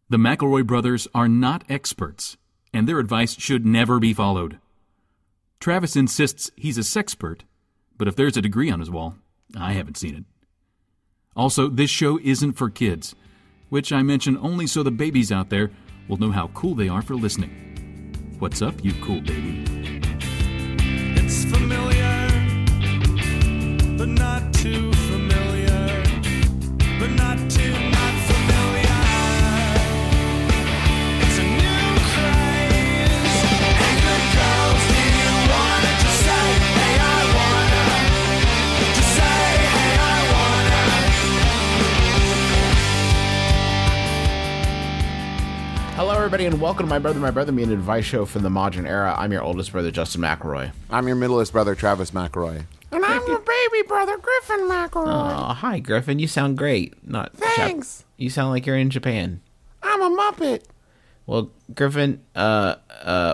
The McElroy brothers are not experts, and their advice should never be followed. Travis insists he's a sexpert, but if there's a degree on his wall, I haven't seen it. Also, this show isn't for kids, which I mention only so the babies out there will know how cool they are for listening. What's up, you cool baby? It's familiar, but not too familiar, but not too not familiar. It's a new craze. Hey, good girls, do you wanna just say, hey, I wanna? Just say, hey, I wanna. Hello, everybody, and welcome to My Brother, Me, an advice show from the modern era. I'm your oldest brother, Justin McElroy. I'm your middleest brother, Travis McElroy. And I'm your baby brother, Griffin McElroy. Oh, hi, Griffin. You sound great. Thanks. You sound like you're in Japan. I'm a Muppet. Well, Griffin, why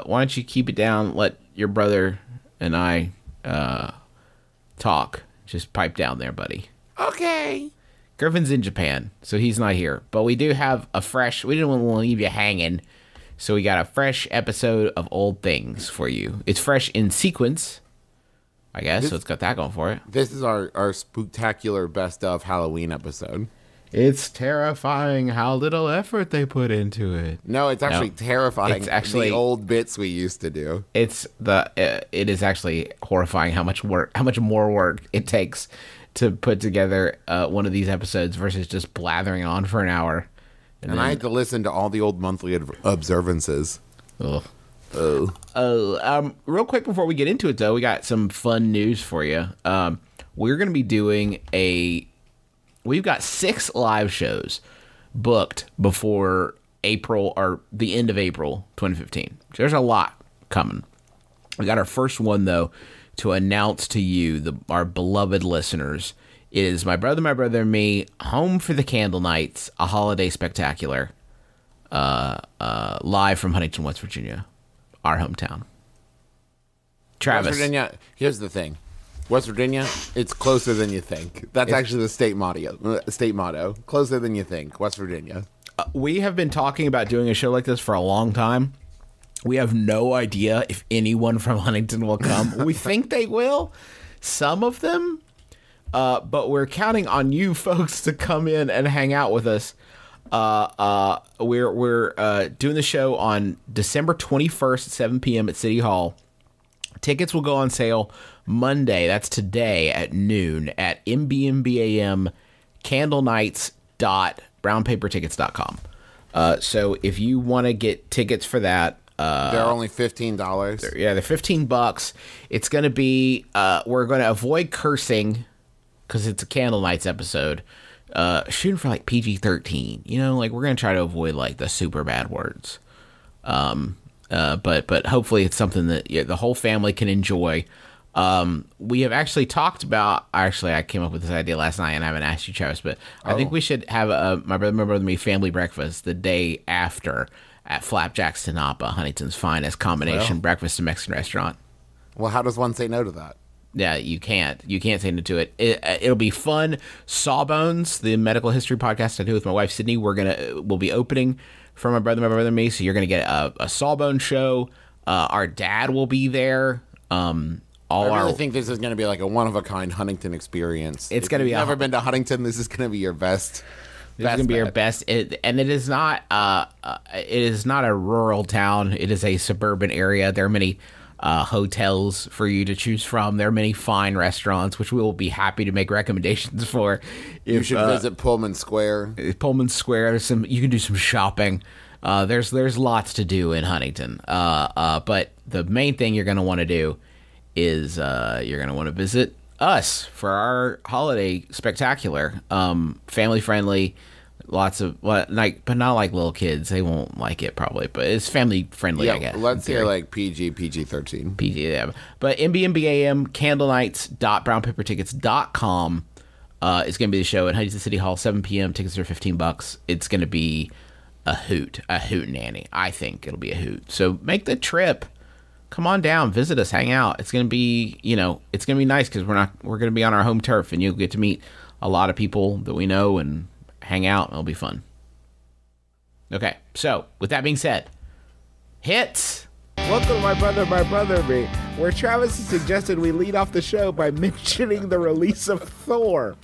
don't you keep it down? Let your brother and I talk. Just pipe down there, buddy. Okay. Griffin's in Japan, so he's not here. But we do have we didn't want to leave you hanging, so we got a fresh episode of Old Things for you. It's fresh in sequence, I guess, so it's got that going for it. This is our spooktacular best of Halloween episode. It's terrifying how little effort they put into it. No, it's actually terrifying. It's actually the old bits we used to do. It is actually horrifying how much more work it takes to put together one of these episodes versus just blathering on for an hour. And I had to listen to all the old monthly observances. Ugh. Real quick before we get into it, though, we got some fun news for you. We're going to be doing we've got 6 live shows booked before April or the end of April 2015. There's a lot coming. We got our first one, though, to announce to you, our beloved listeners, is My Brother, and Me, Home for the Candle Nights, a holiday spectacular, live from Huntington, West Virginia, our hometown. Travis. West Virginia, here's the thing. West Virginia, it's closer than you think. That's actually the state motto. Closer than you think, West Virginia. We have been talking about doing a show like this for a long time. We have no idea if anyone from Huntington will come. We think they will, some of them, but we're counting on you folks to come in and hang out with us. We're doing the show on December 21st at 7 p.m. at City Hall. Tickets will go on sale Monday, that's today, at noon at MBMBaM candlenights.brownpapertickets.com. So if you want to get tickets for that, they're only $15. They're $15. It's going to be, we're going to avoid cursing because it's a Candle Nights episode. Shooting for like PG-13, we're going to try to avoid like the super bad words. But hopefully it's something that the whole family can enjoy. We have actually talked about, I came up with this idea last night and I haven't asked you, Travis, but I think we should have My Brother and Me family breakfast the day after at Flapjack's Tanapa, Huntington's finest combination breakfast and Mexican restaurant. Well, how does one say no to that? Yeah, you can't say no to it. It'll be fun. Sawbones, the medical history podcast I do with my wife Sydney, we'll be opening for My Brother and Me, so you're gonna get a Sawbone show. Our dad will be there. I really think this is going to be like a one-of-a-kind Huntington experience. It's going to be. Never been to Huntington. This is going to be your best. This is going to be your best, and it is not. It is not a rural town. It is a suburban area. There are many hotels for you to choose from. There are many fine restaurants, which we will be happy to make recommendations for. You should visit Pullman Square. Pullman Square. You can do some shopping. There's lots to do in Huntington. But the main thing you're going to want to do is you're going to want to visit us for our holiday spectacular, family friendly, lots of but not like little kids. They won't like it probably, but it's family friendly. I guess. Let's say like PG-13. PG, yeah. But MBMBaM candlenights.brownpapertickets.com is going to be the show at Huntington City Hall, 7 p.m. Tickets are $15. It's going to be a hoot nanny. I think it'll be a hoot. So make the trip. Come on down, visit us, hang out. It's gonna be, it's gonna be nice because we're gonna be on our home turf, and you'll get to meet a lot of people that we know and hang out. It'll be fun. Okay, so with that being said, hits. Welcome to My Brother Me, where Travis has suggested we lead off the show by mentioning the release of Thor.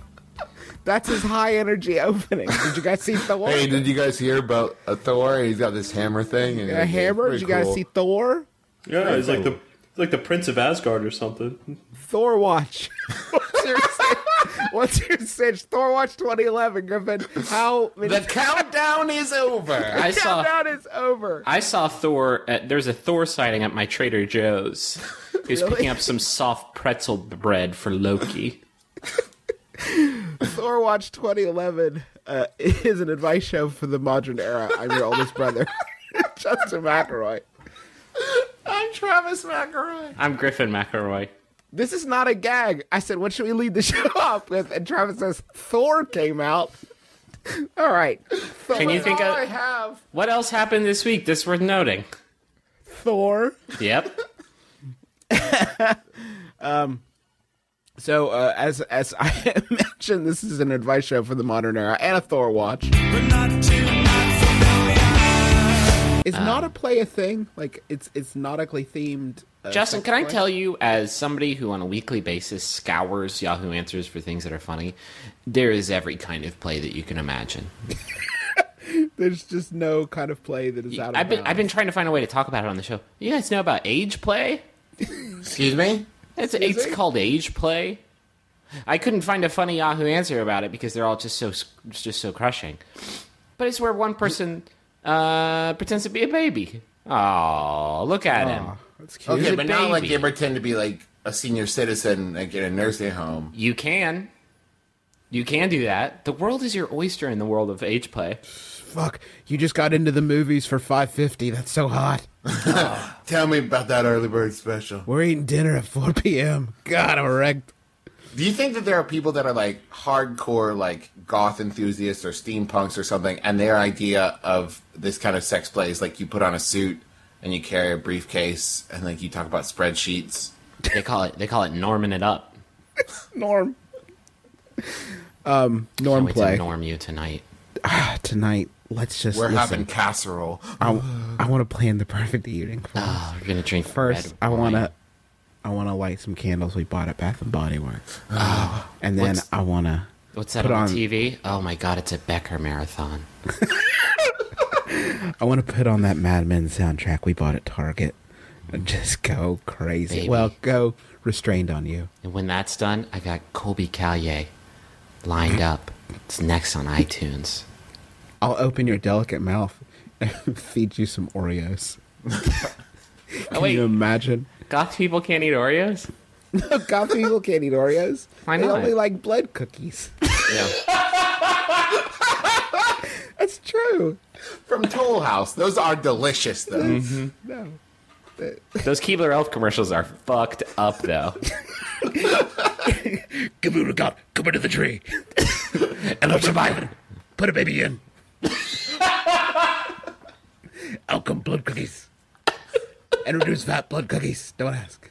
That's his high energy opening. Did you guys see Thor? Hey, did you guys hear about Thor? He's got this hammer thing. And A hammer? Did you guys see Thor? Yeah, he's like the Prince of Asgard or something. ThorWatch. What's your cinch? ThorWatch 2011, Griffin. How many? The countdown is over. The countdown is over. I saw Thor. There's a Thor sighting at my Trader Joe's. He was picking up some soft pretzel bread for Loki. ThorWatch 2011 is an advice show for the modern era. I'm your oldest brother, Justin McElroy. I'm Travis McElroy. I'm Griffin McElroy. This is not a gag. I said, what should we lead the show off with? And Travis says, Thor came out. All right. Can you think all of I have. what else happened this week that's worth noting? Thor. Yep. So, as I mentioned, this is an advice show for the modern era and a Thor watch. But not too not familiar. Is not a play a thing? Like, it's nautically themed. Justin, sex can I play? tell you, as somebody who on a weekly basis scours Yahoo Answers for things that are funny, there is every kind of play that you can imagine. There's just no kind of play that is out of I've bounds. been trying to find a way to talk about it on the show. You guys know about age play? Excuse me? It's called age play. I couldn't find a funny Yahoo answer about it because they're all just so crushing. But it's where one person pretends to be a baby. Oh, look at him. That's cute. Okay, a but not like baby. they pretend to be like a senior citizen, like in a nursing home. You can do that. The world is your oyster in the world of age play. Fuck, you just got into the movies for $5.50. That's so hot. Tell me about that early bird special. We're eating dinner at 4 p.m. God, I'm wrecked. Do you think that there are people that are like hardcore, like goth enthusiasts or steampunks or something, and their idea of this kind of sex play is like you put on a suit and you carry a briefcase and like you talk about spreadsheets? They call it norming it up. Norm. Can't Norm wait play. to norm you tonight. Tonight, let's just We're listen. having casserole. I want to plan the perfect evening for us. Oh, we're gonna drink First, red I wine. want to light some candles we bought at Bath and Body Works. And then What's- I want to What's that put on on- TV? Oh my god, it's a Becker marathon. put on that Mad Men soundtrack we bought at Target and just go crazy. Baby. Well, go restrained on you. And when that's done, I got Colby Callier lined up. It's next on iTunes. I'll open your delicate mouth and feed you some Oreos. Can wait. you imagine? Goth people can't eat Oreos? Goth people can't eat Oreos. Why They not? only like blood cookies. Yeah. That's true. From Toll House. Those are delicious, though. No. Those Keebler Elf commercials are fucked up, though. Come here, God. Come into the tree. And I'm surviving. Put a baby in. Out come blood cookies. And reduce fat blood cookies. Don't ask.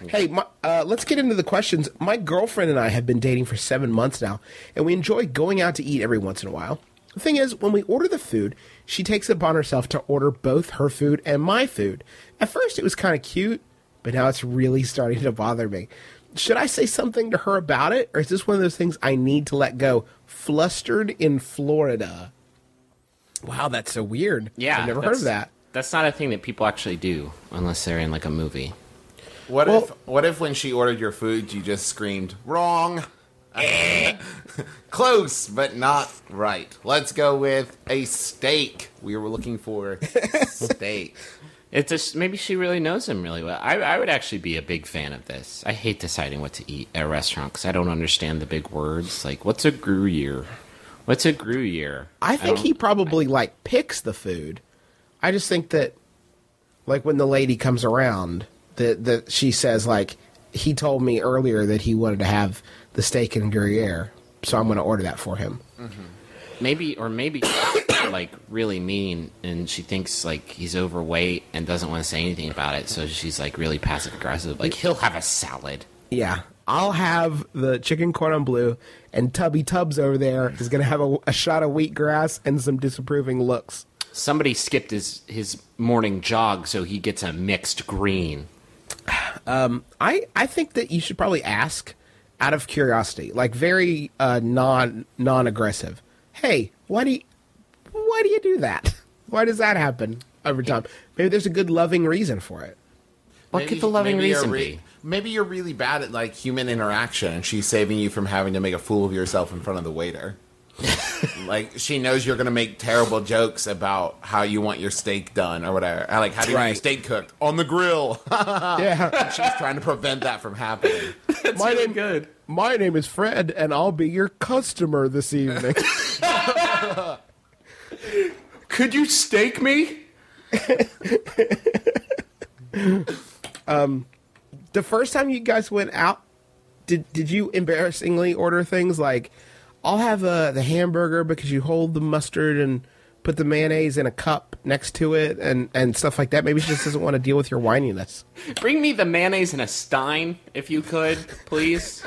Hey, let's get into the questions. My girlfriend and I have been dating for 7 months now, and we enjoy going out to eat every once in a while. The thing is, when we order the food, she takes it upon herself to order both her food and my food. At first, it was kind of cute, but now it's really starting to bother me. Should I say something to her about it, or is this one of those things I need to let go? Flustered in Florida. Wow, that's so weird. Yeah. I've never heard of that. That's not a thing that people actually do unless they're in like a movie. What Well- if when she ordered your food, you just screamed, wrong? Close, but not right. Let's go with a steak. We were looking for steak. It's just maybe she really knows him really well. I would actually be a big fan of this. I hate deciding what to eat at a restaurant because I don't understand the big words. Like, what's a Gruyere? What's a Gruyere? I think he probably like picks the food. I just think that, like, when the lady comes around, that she says like, he told me earlier that he wanted to have the steak and Gruyere, so I'm going to order that for him. Maybe like really mean, and she thinks like he's overweight and doesn't want to say anything about it. So she's like really passive aggressive. Like, he'll have a salad. Yeah, I'll have the chicken cordon bleu, and Tubby Tubbs over there is going to have a shot of wheatgrass and some disapproving looks. Somebody skipped his morning jog, so he gets a mixed green. I think that you should probably ask out of curiosity, like very non-aggressive. Hey, why do you do that? Why does that happen every time? Maybe there's a good loving reason for it. What could the loving reason be? Maybe you're really bad at like human interaction, and she's saving you from having to make a fool of yourself in front of the waiter. Like she knows you're gonna make terrible jokes about how you want your steak done or whatever. Like how do you want your steak cooked on the grill? Yeah. She's trying to prevent that from happening. Good. My name is Fred, and I'll be your customer this evening. Could you steak me? The first time you guys went out, did you embarrassingly order things like, I'll have the hamburger because you hold the mustard and put the mayonnaise in a cup next to it and stuff like that? Maybe she just doesn't want to deal with your whininess. Bring me the mayonnaise in a stein, if you could, please.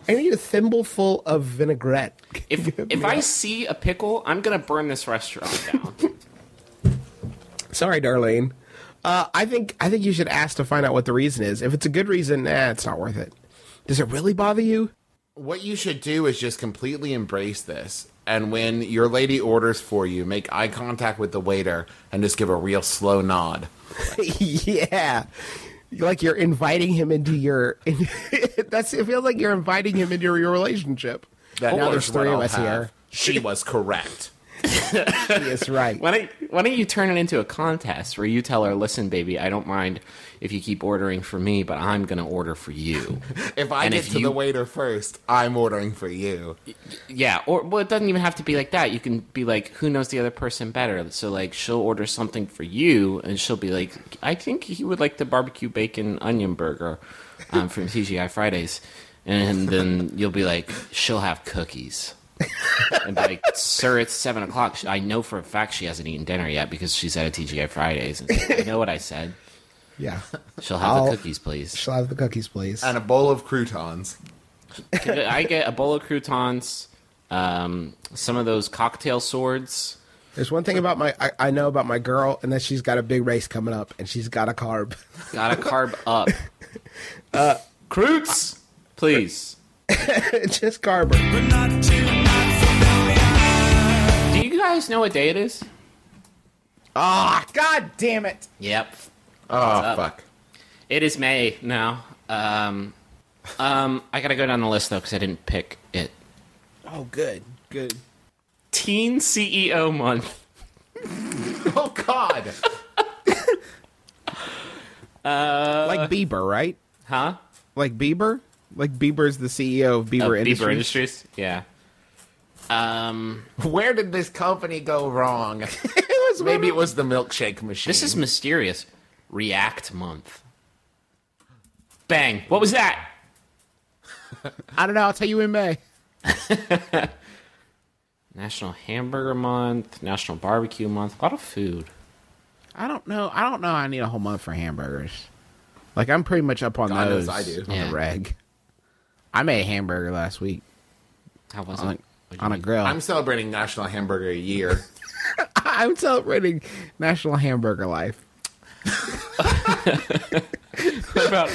I need a thimbleful of vinaigrette. If I see a pickle, I'm gonna burn this restaurant down. Sorry, Darlene. I think you should ask to find out what the reason is. If it's a good reason, it's not worth it. Does it really bother you? What you should do is just completely embrace this. And when your lady orders for you, make eye contact with the waiter and just give a real slow nod. Yeah. Like you're inviting him into your... it feels like you're inviting him into your relationship. Now there's three of us here. She was correct. Yes, right. Why don't you turn it into a contest where you tell her, listen, baby, I don't mind if you keep ordering for me, but I'm going to order for you. If I get to the waiter first, I'm ordering for you. Yeah, well, it doesn't even have to be like that. You can be like, who knows the other person better? So, like, she'll order something for you, and she'll be like, I think he would like the barbecue bacon onion burger from TGI Fridays. And then you'll be like, she'll have cookies. And be like, sir, it's 7 o'clock. I know for a fact she hasn't eaten dinner yet because she's at a TGI Fridays. And I know what I said. Yeah. She'll have the cookies, please. She'll have the cookies, please. And a bowl of croutons. I get a bowl of croutons, some of those cocktail swords. There's one thing about I know about my girl, and that she's got a big race coming up, and she's got a carb. Got a carb up. Croots, please. Just carb. Do you guys know what day it is? Ah, God damn it. Yep. Oh, fuck. It is May now. I gotta go down the list though because I didn't pick it. Oh, good. Teen CEO Month. Oh, God. Like Bieber, right? Huh? Like Bieber? Like Bieber's the CEO of Bieber Industries? Bieber Industries? Yeah. Where did this company go wrong? Maybe it was the milkshake machine. This is mysterious. React Month. Bang. What was that? I don't know. I'll tell you in May. National Hamburger Month. National Barbecue Month. A lot of food. I don't know. I need a whole month for hamburgers. Like, I'm pretty much up on God those. knows I do. On Yeah. the reg. I made a hamburger last week How was on it? a grill. I'm celebrating National Hamburger Year. I'm celebrating National Hamburger Life. What about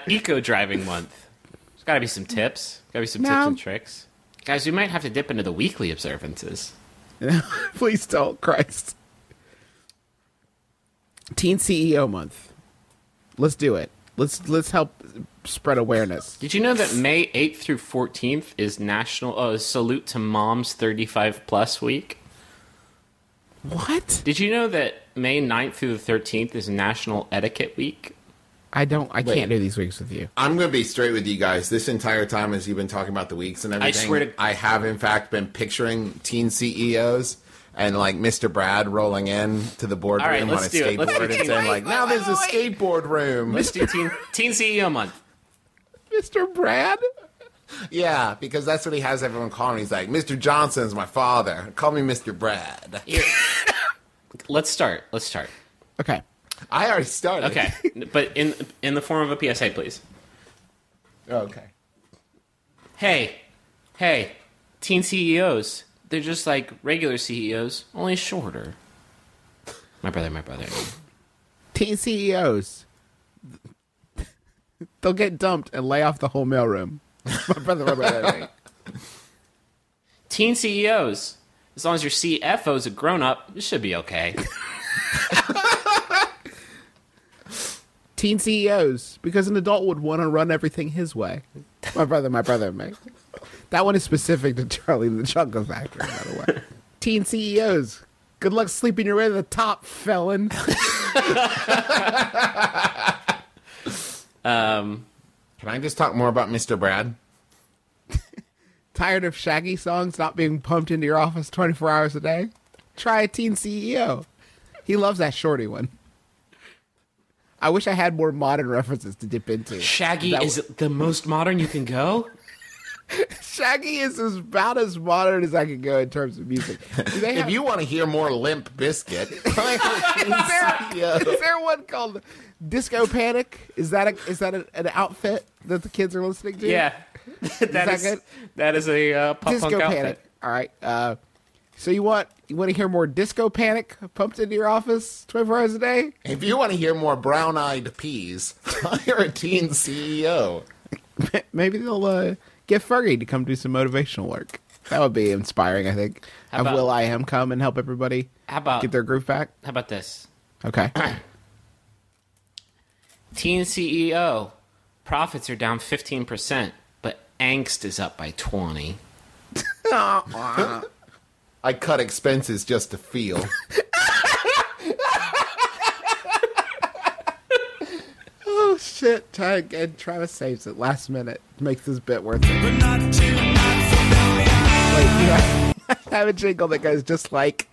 Eco Driving Month? There's got to be some tips. Got to be some tips and tricks. Guys, we might have to dip into the weekly observances. Please don't, Christ. Teen CEO Month. Let's do it. Let's help spread awareness. Did you know that May 8th through 14th is National Salute to Moms 35 Plus Week? What? Did you know that May 9th through the 13th is National Etiquette Week? I can't do these weeks with you. I'm going to be straight with you guys. This entire time as you've been talking about the weeks and everything, swear to- I have in fact been picturing teen CEOs and like Mr. Brad rolling in to the boardroom All right, on a let's do it. Let's skateboard do and it. saying like, now there's a skateboard room. Let's do Teen CEO Month. Mr. Brad? Yeah, because that's what he has everyone call him. He's like, Mr. Johnson's my father. Call me Mr. Brad. Here. Let's start. Okay. I already started. Okay, but in the form of a PSA, please. Okay. Hey, teen CEOs. They're just like regular CEOs, only shorter. My brother. Teen CEOs. They'll get dumped and lay off the whole mailroom. My brother. Teen CEOs. As long as your CFO's a grown-up, it should be okay. Teen CEOs, because an adult would want to run everything his way. My brother, mate. That one is specific to Charlie and the Chocolate Factory, by the way. Teen CEOs. Good luck sleeping your way to the top, felon. Can I just talk more about Mr. Brad? Tired of Shaggy songs not being pumped into your office 24 hours a day? Try a Teen CEO. He loves that shorty one. I wish I had more modern references to dip into. Shaggy is the most modern you can go? Shaggy is about as modern as I can go in terms of music. If you want to hear more Limp Bizkit, Is there one called Disco Panic? Is that an outfit that the kids are listening to? Yeah. that good? That is a pop Disco punk Panic. outfit. All right. So you want to hear more Disco Panic pumped into your office 24 hours a day? if you want to hear more brown-eyed peas, hire a teen CEO. Maybe they'll get Fergie to come do some motivational work. That would be inspiring, I think. How about- Will I Am come and help everybody get their groove back? How about this? Okay. Teen CEO. Profits are down 15%, but angst is up by 20%. I cut expenses just to feel. Oh, shit. And Travis saves it last minute. Makes this bit worth it. But not too much familiar. Wait, I have a jingle that goes just like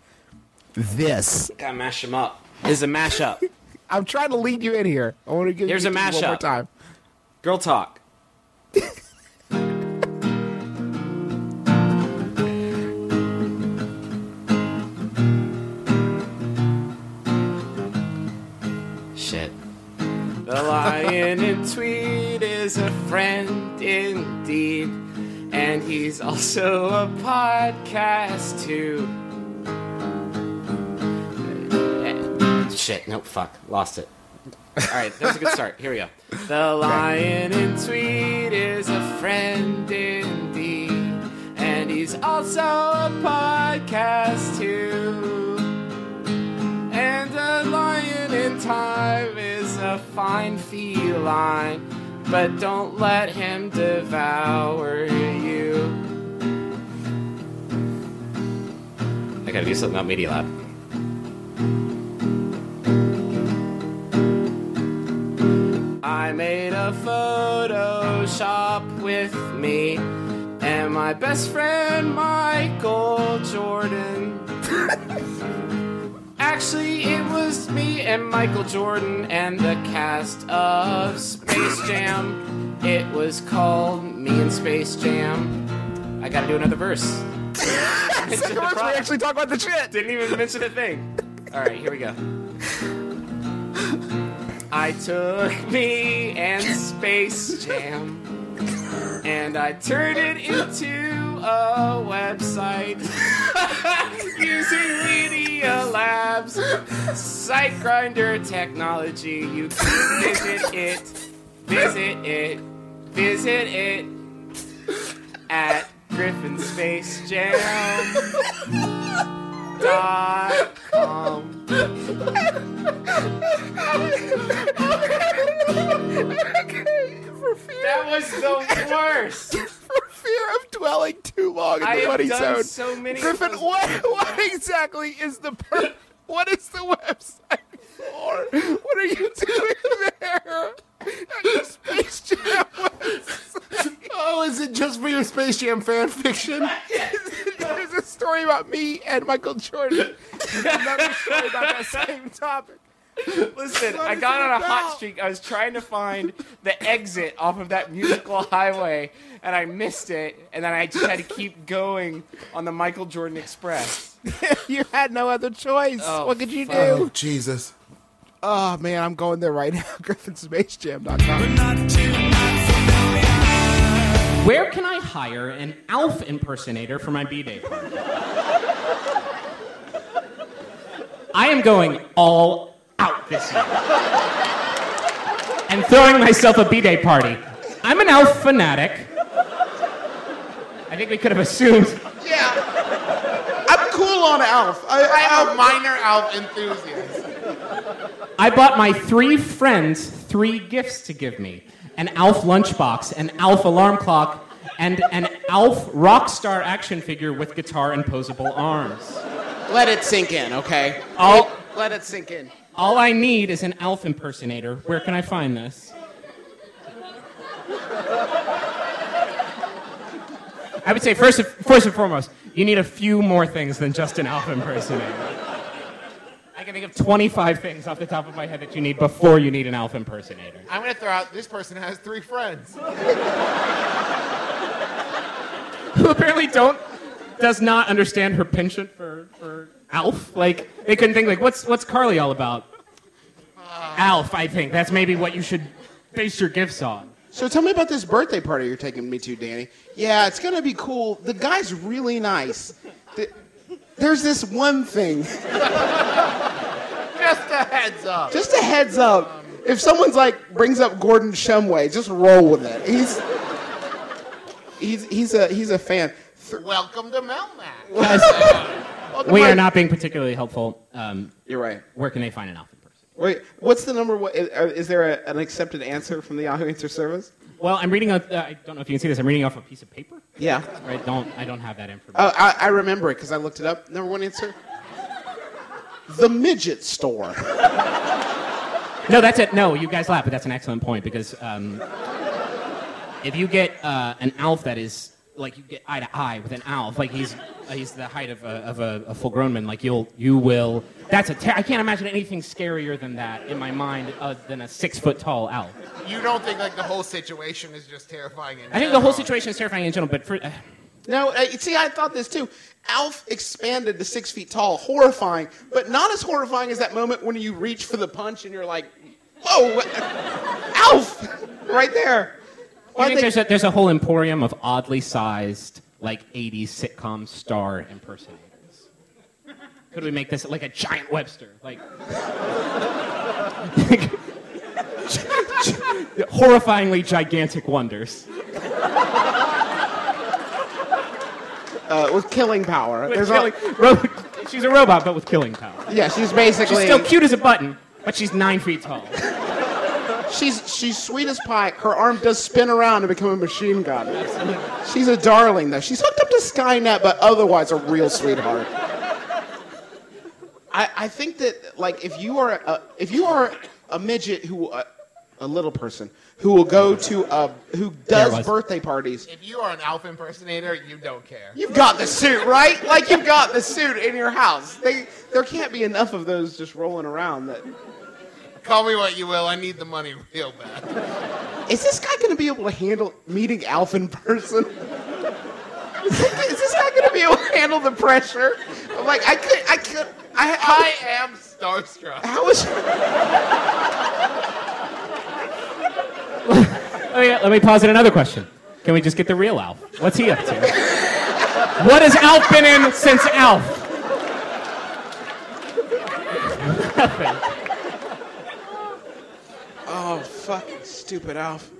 this. Gotta mash them up. This is a mashup. I'm trying to lead you in here. I want to give Here's you a one more mashup. time. Girl talk. Shit. The lion in tweed is a friend indeed, and he's also a podcast too. Shit, nope, fuck, lost it. Alright, that was a good start. Here we go. The lion in tweed is a friend indeed, and he's also a podcast too. And the lion in time is a fine feline, but don't let him devour you. I gotta do something about Media Lab. I made a Photoshop with me and my best friend Michael Jordan. Actually, it was me and Michael Jordan and the cast of Space Jam. It was called Me and Space Jam. I gotta do another verse. We actually talk about the shit. Didn't even mention a thing. Alright, here we go. I took Me and Space Jam and I turned it into a website using Media Labs Site Grinder technology. You can visit it at GriffinSpaceJam.com. That was the worst. For fear of dwelling too long in I the have money done zone. so many. Griffin, of those- what exactly is what is the website for? What are you doing there? At your Space Jam website? Oh, is it just for your Space Jam fan fiction? There's a story about me and Michael Jordan. And another story about that same topic. Listen, I got on a hot streak. I was trying to find the exit off of that musical highway, and I missed it. And then I just had to keep going on the Michael Jordan Express. You had no other choice. Oh, What could you fuck. do? Oh, Jesus. Oh, man, I'm going there right now. GriffinSpaceJam.com. But not too much familiar. Where can I hire an Alf impersonator for my B-Day party? I am going all out this year. And throwing myself a B-Day party. I'm an Alf fanatic. I think we could have assumed. Yeah. I'm cool on Alf. I'm a minor Alf enthusiast. I bought my 3 friends 3 gifts to give me. An Alf lunchbox, an Alf alarm clock, and an Alf rock star action figure with guitar and posable arms. Let it sink in, okay? Let it sink in. All I need is an Alf impersonator. Where can I find this? I would say first and foremost, you need a few more things than just an Alf impersonator. I can think of 25 things off the top of my head that you need before you need an Alf impersonator. I'm going to throw out, this person has 3 friends. Who apparently does not understand her penchant for Alf. Like, they couldn't think, like, what's Carly all about? Alf, I think. That's maybe what you should base your gifts on. So tell me about this birthday party you're taking me to, Danny. Yeah, it's going to be cool. The guy's really nice. There's this one thing. Just a heads up. Just a heads up. If someone's like, brings up Gordon Shumway, just roll with it. He's a fan. Welcome to Melmac. Guys, we are not being particularly helpful. You're right. Where can they find an Alf impersonator? Wait, what's the number? Is there an accepted answer from the Yahoo Answer Service? Well, I'm reading. I don't know if you can see this. I'm reading off a piece of paper. Yeah. I don't have that information. Oh, I remember it because I looked it up. Number 1 answer. The midget store. No, that's it. No, you guys laugh, but that's an excellent point because if you get an Alf that is like you get eye to eye with an Alf, like he's the height of a full-grown man, like you will. That's I can't imagine anything scarier than that in my mind than a 6-foot-tall Alf. You don't think like the whole situation is just terrifying? I think the whole situation is terrifying in general, but for. No, see, I thought this too. Alf expanded to 6 feet tall, horrifying, but not as horrifying as that moment when you reach for the punch and you're like, whoa, Alf, right there. I think there's a whole emporium of oddly sized, like 80s sitcom star impersonators. Could we make this like a giant Webster? Like horrifyingly gigantic wonders. With killing power. She's a robot, but with killing power. Yeah, she's basically... She's still cute as a button, but she's 9 feet tall. She's sweet as pie. Her arm does spin around to become a machine gun. She's a darling, though. She's hooked up to Skynet, but otherwise a real sweetheart. I think that, like, if you are a midget who... a little person who will go to who does birthday parties. If you are an Alf impersonator, you don't care. You've got the suit, right? Like you've got the suit in your house. There can't be enough of those just rolling around. That. Call me what you will. I need the money real bad. Is this guy going to be able to handle meeting Alf in person? Is this guy going to be able to handle the pressure? I'm like I am starstruck. How is? Let me pause at another question. Can we just get the real Alf? What's he up to? What has Alf been in since Alf? Nothing. Oh, fucking stupid Alf.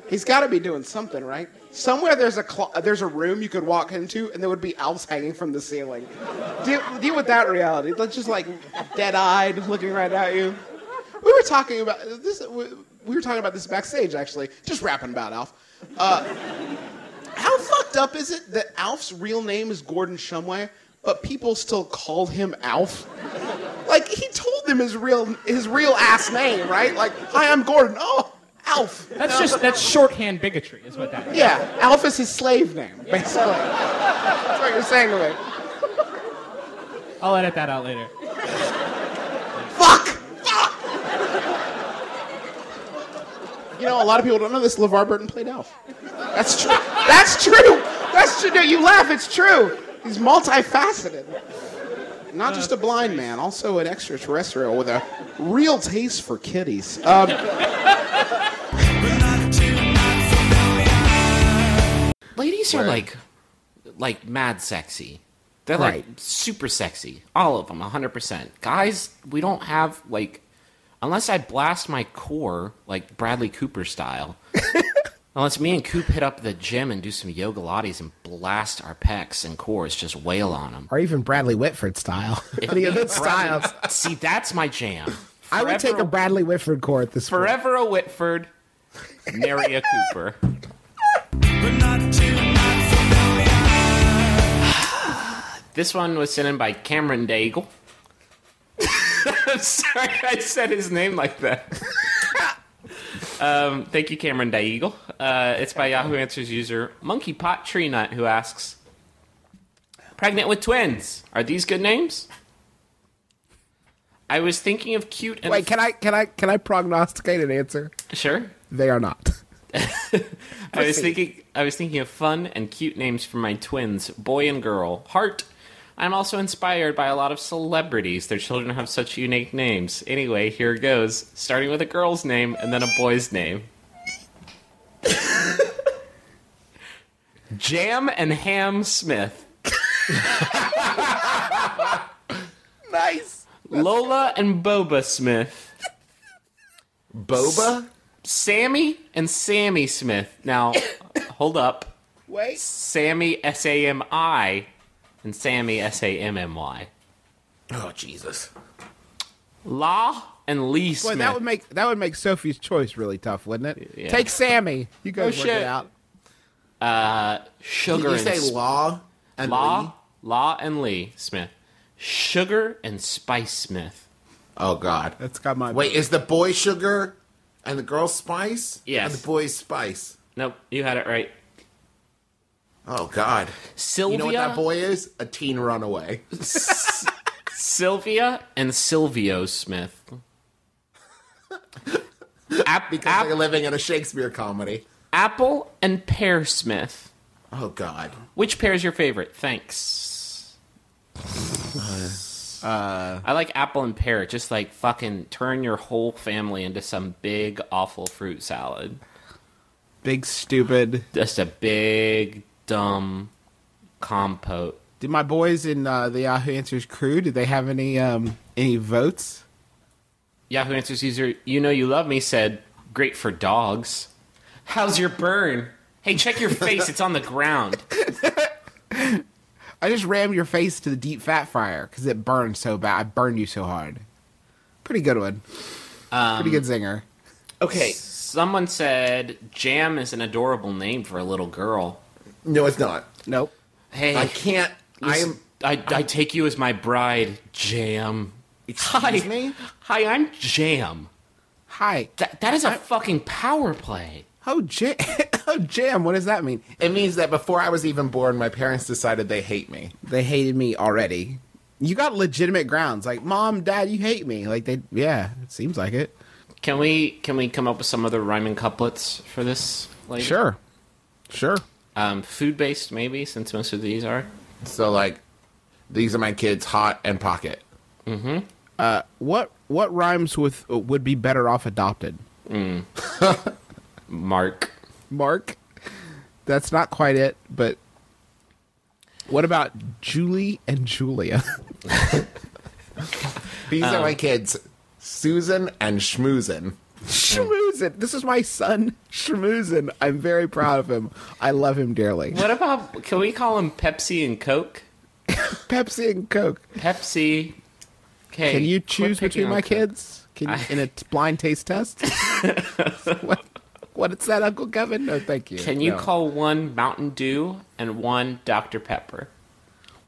He's got to be doing something, right? Somewhere there's a room you could walk into, and there would be Alfs hanging from the ceiling. Deal with that reality. That's just like dead-eyed, looking right at you. We were talking about this. We were talking about this backstage, actually. Just rapping about Alf. How fucked up is it that Alf's real name is Gordon Shumway, but people still call him Alf? Like he told them his real ass name, right? Like, hi, I'm Gordon. Oh, Alf. That's shorthand bigotry, is what that is. Yeah, Alf is his slave name, basically. That's what you're saying to me. I'll edit that out later. Fuck! You know, a lot of people don't know this. LeVar Burton played Alf. That's true. That's true. That's true. No, you laugh. It's true. He's multifaceted. Not just a blind man, also an extraterrestrial with a real taste for kitties. But not too much. Ladies are Where- like mad sexy. They're Right. like super sexy. All of them, 100%. Guys, we don't have like, unless I blast my core like Bradley Cooper style. Unless me and Coop hit up the gym and do some yoga lattes and blast our pecs and cores, just wail on them. Or even Bradley Whitford style. Any of those styles. See, that's my jam. I would take a Bradley Whitford core at this point. Forever a Whitford, Nary a Cooper. But not too This one was sent in by Cameron Daigle. I'm sorry I said his name like that. Thank you, Cameron Daigle. It's by Yahoo Answers user Monkey Pot Tree Nut, who asks, "Pregnant with twins. Are these good names?" I was thinking of cute and Wait, can I prognosticate an answer? Sure. They are not. I was thinking of fun and cute names for my twins, boy and girl. Heart. I'm also inspired by a lot of celebrities. Their children have such unique names. Anyway, here goes. Starting with a girl's name and then a boy's name. Jam and Ham Smith. Nice. Lola and Boba Smith. Boba? Sammy and Sammy Smith. Now, hold up. Wait. Sammy, S-A-M-I, and Sammy, S-A-M-M-Y. Oh, Jesus. La and Lee Smith. Boy, that would make Sophie's Choice really tough, wouldn't it? Yeah. Take Sammy. You guys work shit. it out. Sugar Did you and say Law and Lee? La and Lee Smith. Sugar and Spice Smith. Oh, God. That's got my. Wait, is the boy Sugar and the girl Spice? Yes. And the boy Spice? Nope, you had it right. Oh, God. Sylvia. You know what that boy is? A teen runaway. Sylvia and Silvio Smith. Because they're living in a Shakespeare comedy. Apple and Pear Smith. Oh, God. Which pear is your favorite? Thanks. I like apple and pear. Just like fucking turn your whole family into some big awful fruit salad. Big stupid. Just a big dumb compote. Did my boys in the Yahoo Answers crew? Did they have any votes? Yahoo Answers user, you know you love me, said, great for dogs. How's your burn? Hey, check your face. It's on the ground. I just rammed your face to the deep fat fryer because it burned so bad. I burned you so hard. Pretty good one. Pretty good zinger. Okay. Someone said Jam is an adorable name for a little girl. No, it's not. Nope. Hey, I can't. I take you as my bride, Jam. Excuse me? Hi, I'm Jam. Hi. That is a fucking power play. Oh, Jam. What does that mean? It means that before I was even born, my parents decided they hate me. They hated me already. You got legitimate grounds. Like, Mom, Dad, you hate me. Like, yeah, it seems like it. Can we come up with some other rhyming couplets for this later? Sure. Food-based, maybe, since most of these are. So, like, these are my kids, Hot and Pocket. What rhymes with would be better off adopted? Mark. That's not quite it, but what about Julie and Julia? These are my kids, Susan and Schmoozin. Schmoozin. This is my son, Schmoozin. I'm very proud of him. I love him dearly. What about, can we call him Pepsi and Coke? Pepsi and Coke. Pepsi. Okay. Can you choose quit picking between on my Coke. kids? In a blind taste test? What is that, Uncle Kevin? No, thank you. Can you No. call one Mountain Dew and one Dr. Pepper?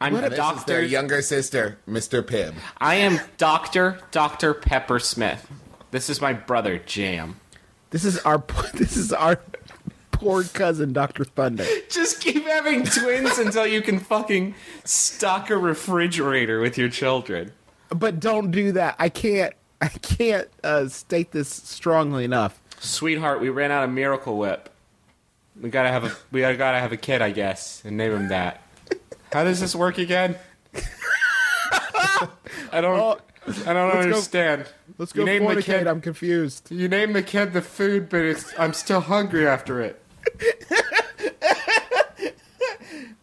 I'm This is their Doctor. younger sister, Mr. Pibb. I am Dr. Pepper Smith. This is my brother, Jam. This is our poor cousin, Dr. Thunder. Just keep having twins until you can fucking stock a refrigerator with your children. But don't do that. I can't state this strongly enough. Sweetheart, we ran out of Miracle Whip. We gotta have a kid, I guess, and name him that. How does this work again? I don't understand. Let's go You name the fornicate. kid- I'm confused. You name the kid the food, but I'm still hungry after it.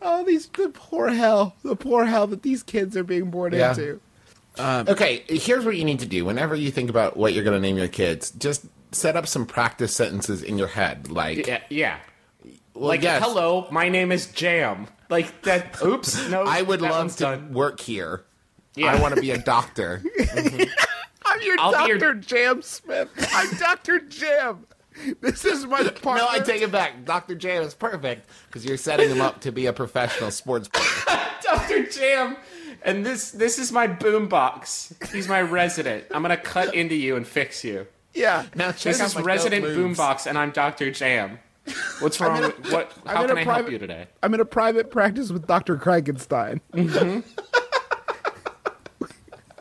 Oh, the poor hell that these kids are being born Yeah. into. Okay, here's what you need to do. Whenever you think about what you're going to name your kids, just set up some practice sentences in your head. Like, Yeah. well, Like, yes, hello, my name is Jam. Like that. Oops. No. I would that love one's to done. work here. Yeah. I want to be a doctor. I'm your I'll be Dr. your- Jam Smith. I'm Dr. Jam. This is my partner. No, I take it back. Dr. Jam is perfect because you're setting him up to be a professional sports player. Dr. Jam. And this is my boombox. He's my resident. I'm gonna cut into you and fix you. Yeah. Now check This out is my resident dope moves. boombox, and I'm Dr. Jam. What's wrong? What? How in can a I help private- you today? I'm in a private practice with Dr. Frankenstein.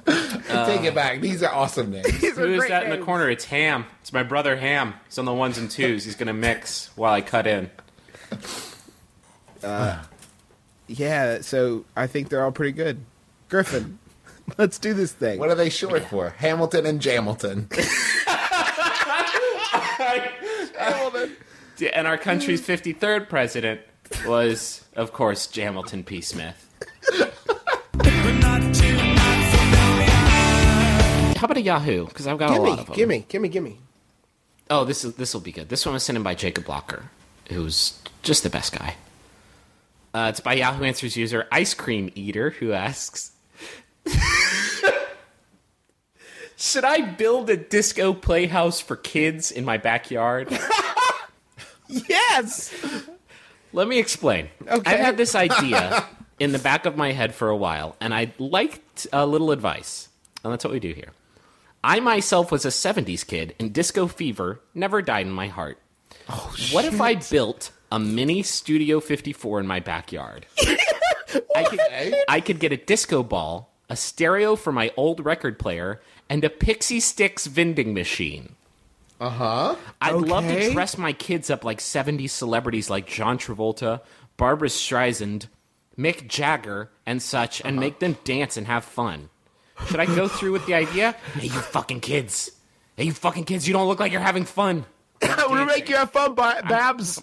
Take it back. These are awesome names. These are Who is great that in the names. corner? It's Ham. It's my brother Ham. He's on the ones and twos. He's gonna mix while I cut in. Yeah, so I think they're all pretty good. Griffin, let's do this thing. What are they short for? Hamilton and Jamilton. And our country's 53rd president was, of course, Jamilton P. Smith. How about a Yahoo? Because I've got a lot of them. Gimme. Oh, this will be good. This one was sent in by Jacob Blocker, who's just the best guy. It's by Yahoo Answers user Ice Cream Eater, who asks, should I build a disco playhouse for kids in my backyard? Yes! Let me explain. Okay. I've had this idea in the back of my head for a while, and I'd liked a little advice. And that's what we do here. I myself was a 70s kid, and disco fever never died in my heart. Oh, what if I built a mini Studio 54 in my backyard? I could get a disco ball, a stereo for my old record player, and a Pixie Sticks vending machine. Uh-huh. I'd love to Okay. dress my kids up like 70s celebrities like John Travolta, Barbra Streisand, Mick Jagger, and such, and make them dance and have fun. Should I go through with the idea? Hey, you fucking kids. You don't look like you're having fun. I'm gonna make you have fun, Babs.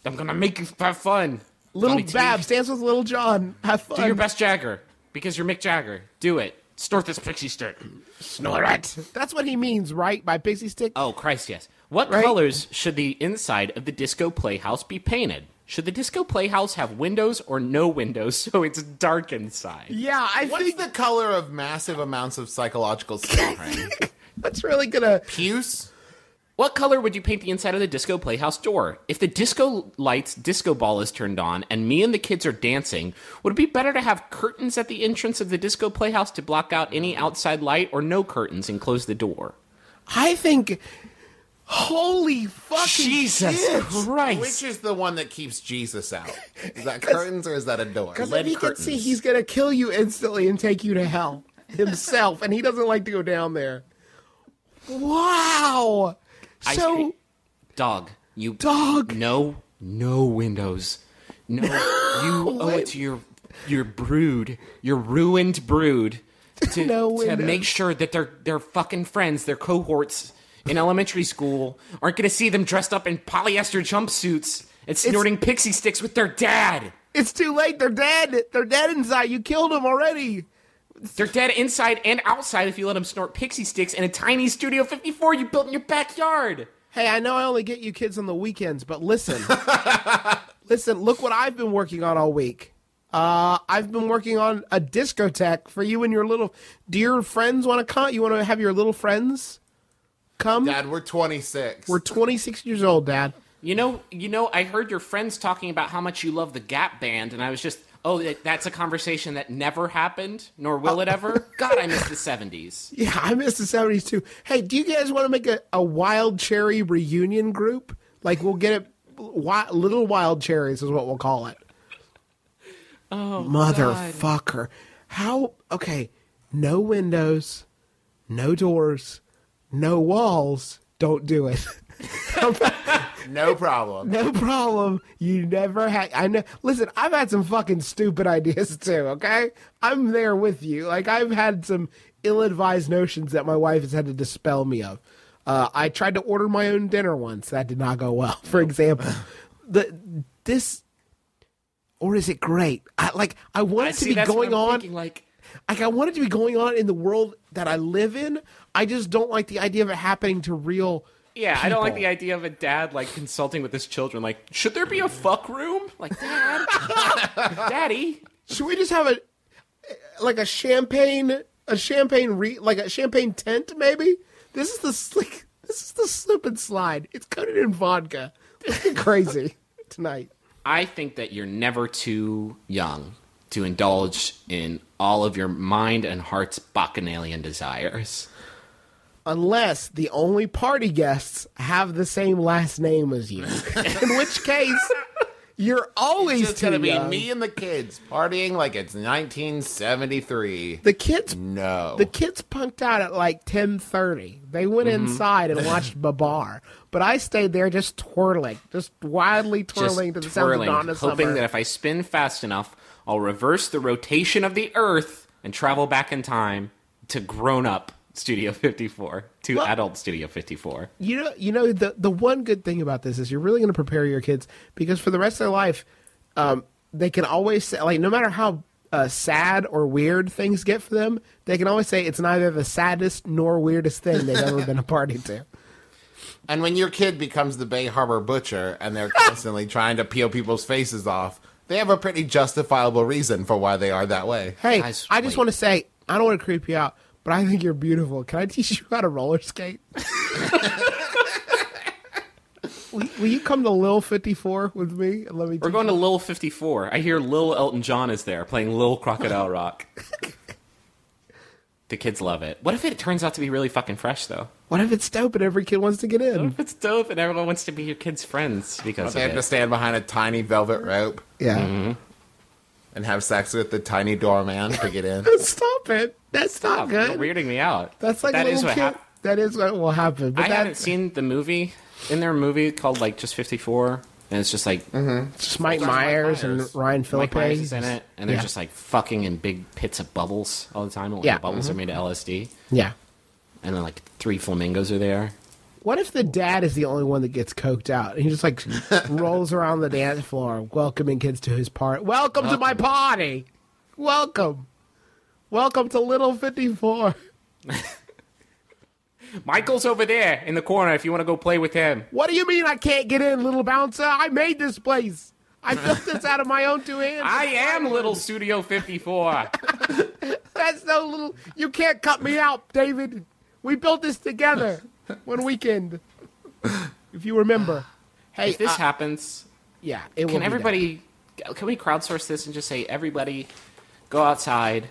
I'm gonna make you have fun. Little Johnny T, Babs, dance with Little John. Have fun. do your best Jagger, because you're Mick Jagger. Do it. Snort this pixie stick. Snort it. That's what he means, right? By Pixie Stick? Oh, Christ, yes. What Right? colors should the inside of the disco playhouse be painted? Should the disco playhouse have windows or no windows so it's dark inside? Yeah, I What's think the color of massive amounts of psychological suffering? that's really gonna... Puce? What color would you paint the inside of the disco playhouse door? If the disco lights disco ball is turned on and me and the kids are dancing, would it be better to have curtains at the entrance of the disco playhouse to block out any outside light, or no curtains and close the door? I think... Holy fucking Jesus shit. Christ. Which is the one that keeps Jesus out? Is that curtains or is that a door? Because Lead if he can curtains. see, he's gonna kill you instantly and take you to hell himself, and he doesn't like to go down there. Wow. Ice So... cream. Dog. You Dog. No windows. No, you owe it to your brood, your ruined brood, to, No to windows. make sure that their fucking friends, their cohorts in elementary school, aren't going to see them dressed up in polyester jumpsuits and snorting pixie sticks with their dad. It's too late. They're dead. They're dead inside. You killed them already. They're dead inside and outside if you let them snort pixie sticks in a tiny Studio 54 you built in your backyard. Hey, I know I only get you kids on the weekends, but listen. Listen, look what I've been working on all week. I've been working on a discotheque for you and your little... Do your friends want to come? You want to have your little friends come? Dad, we're 26. We're 26 years old, Dad. You know, I heard your friends talking about how much you love the Gap Band, and I was just, that's a conversation that never happened, nor will it ever. God, I miss the 70s. Yeah, I miss the 70s too. Hey, do you guys want to make a Wild Cherry reunion group? Like, we'll get it... Little Wild Cherries is what we'll call it. Oh, Motherfucker. How... Okay, no windows, no doors, no walls. Don't do it. No problem. No problem. You never had... I know... Listen, I've had some fucking stupid ideas too, okay? I'm there with you. Like, I've had some ill-advised notions that my wife has had to dispel me of. I tried to order my own dinner once. That did not go well, for example. or is it great? I want it to be going on. Like I want it to be going on in the world that I live in. I just don't like the idea of it happening to real. Yeah, I don't like the people. idea of a dad like consulting with his children. Like, should there be a fuck room? Like, Dad, Daddy. Should we just have a champagne tent maybe? This is the slip and slide. It's coated in vodka. It's crazy tonight. I think that you're never too young to indulge in all of your mind and heart's bacchanalian desires. Unless the only party guests have the same last name as you. In which case, you're always It's just too gonna be young. me and the kids partying like it's 1973. The kids punked out at like 10:30. They went inside and watched Babar. But I stayed there just twirling, just wildly twirling to the sound of Donna Summer. hoping that if I spin fast enough, I'll reverse the rotation of the Earth and travel back in time to grown-up Studio 54, to adult Studio 54. You know the one good thing about this is you're really going to prepare your kids because for the rest of their life, they can always say, like, no matter how sad or weird things get for them, they can always say it's neither the saddest nor weirdest thing they've ever been a party to. And when your kid becomes the Bay Harbor Butcher and they're constantly trying to peel people's faces off, they have a pretty justifiable reason for why they are that way. Hey, Guys, I just wait. want to say, I don't want to creep you out, but I think you're beautiful. Can I teach you how to roller skate? Will you come to Lil 54 with me? And let me. We're going to Lil 54. I hear Lil Elton John is there playing Lil Crocodile Rock. The kids love it. What if it turns out to be really fucking fresh, though? What if it's dope and every kid wants to get What in? if it's dope and everyone wants to be your kids' friends because They of have to it? stand behind a tiny velvet rope Yeah. and have sex with the tiny doorman to get in. Stop it. That's not You're good. weirding me out. That's like That a is little what kid. happened. That is what will happen. But I haven't seen the movie. In their movie called like just 54, and it's just like just Mike Myers and Ryan Mike Myers Philippe. is in it, and they're Yeah. just like fucking in big pits of bubbles all the time. And Yeah. the bubbles are made of LSD, Yeah. and then like 3 flamingos are there. What if the dad is the only one that gets coked out? And he just like rolls around the dance floor, welcoming kids to his party. Welcome to my party. Welcome. Welcome to Little 54. Michael's over there in the corner if you want to go play with him. What do you mean I can't get in, little bouncer? I made this place. I built this out of my own 2 hands. I am Little Studio 54. That's no little. You can't cut me out, David. We built this together one weekend. If you remember. Hey, If this happens, yeah, it will can be everybody? Can we crowdsource this and just say everybody, go outside,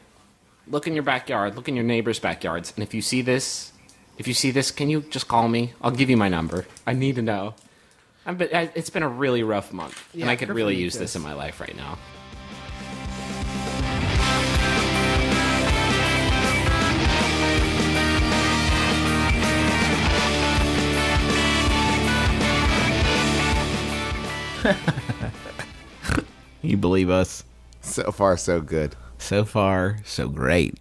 look in your backyard, look in your neighbors' backyards, and if you see this, can you just call me? I'll give you my number. I need to know. It's been a really rough month, Yeah, and I could Griffin really needs use this this. in my life right now. You believe us? So far, so good. So far, so great.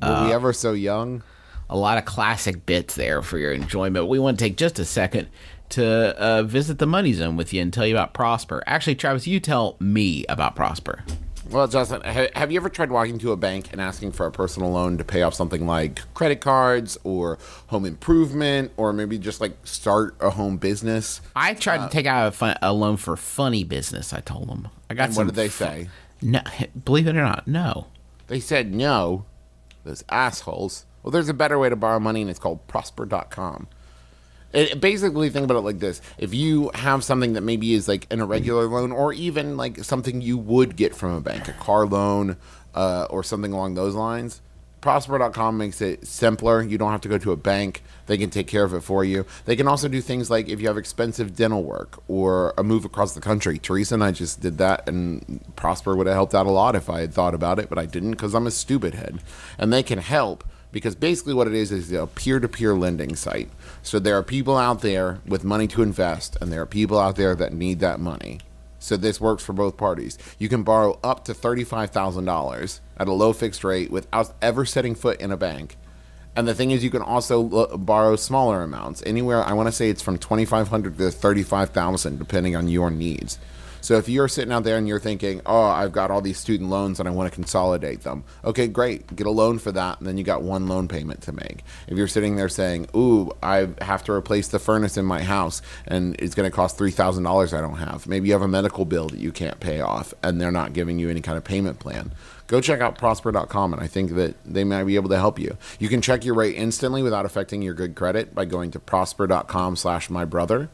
Were we ever so young? A lot of classic bits there for your enjoyment. We want to take just a second to visit the Money Zone with you and tell you about Prosper. Actually, Travis, you tell me about Prosper. Well, Justin, have you ever tried walking to a bank and asking for a personal loan to pay off something like credit cards or home improvement or maybe just like start a home business? I tried to take out a loan for funny business, I told them. I got And some what did they say? No, believe it or not, no. They said no. Those assholes. Well, there's a better way to borrow money, and it's called prosper.com. Basically, think about it like this. If you have something that maybe is like an irregular loan or even like something you would get from a bank, a car loan or something along those lines, prosper.com makes it simpler. You don't have to go to a bank. They can take care of it for you. They can also do things like if you have expensive dental work or a move across the country. Teresa and I just did that, and Prosper would have helped out a lot if I had thought about it, but I didn't because I'm a stupid head. And they can help because basically what it is a peer-to-peer lending site. So there are people out there with money to invest, and there are people out there that need that money. So this works for both parties. You can borrow up to $35,000 at a low fixed rate without ever setting foot in a bank. And the thing is, you can also borrow smaller amounts. Anywhere, I want to say it's from $2,500 to $35,000, depending on your needs. So if you're sitting out there and you're thinking, oh, I've got all these student loans and I want to consolidate them. Okay, great. Get a loan for that, and then you got one loan payment to make. If you're sitting there saying, ooh, I have to replace the furnace in my house and it's going to cost $3,000 I don't have. Maybe you have a medical bill that you can't pay off and they're not giving you any kind of payment plan. Go check out prosper.com, and I think that they might be able to help you. You can check your rate instantly without affecting your good credit by going to prosper.com/mybrother.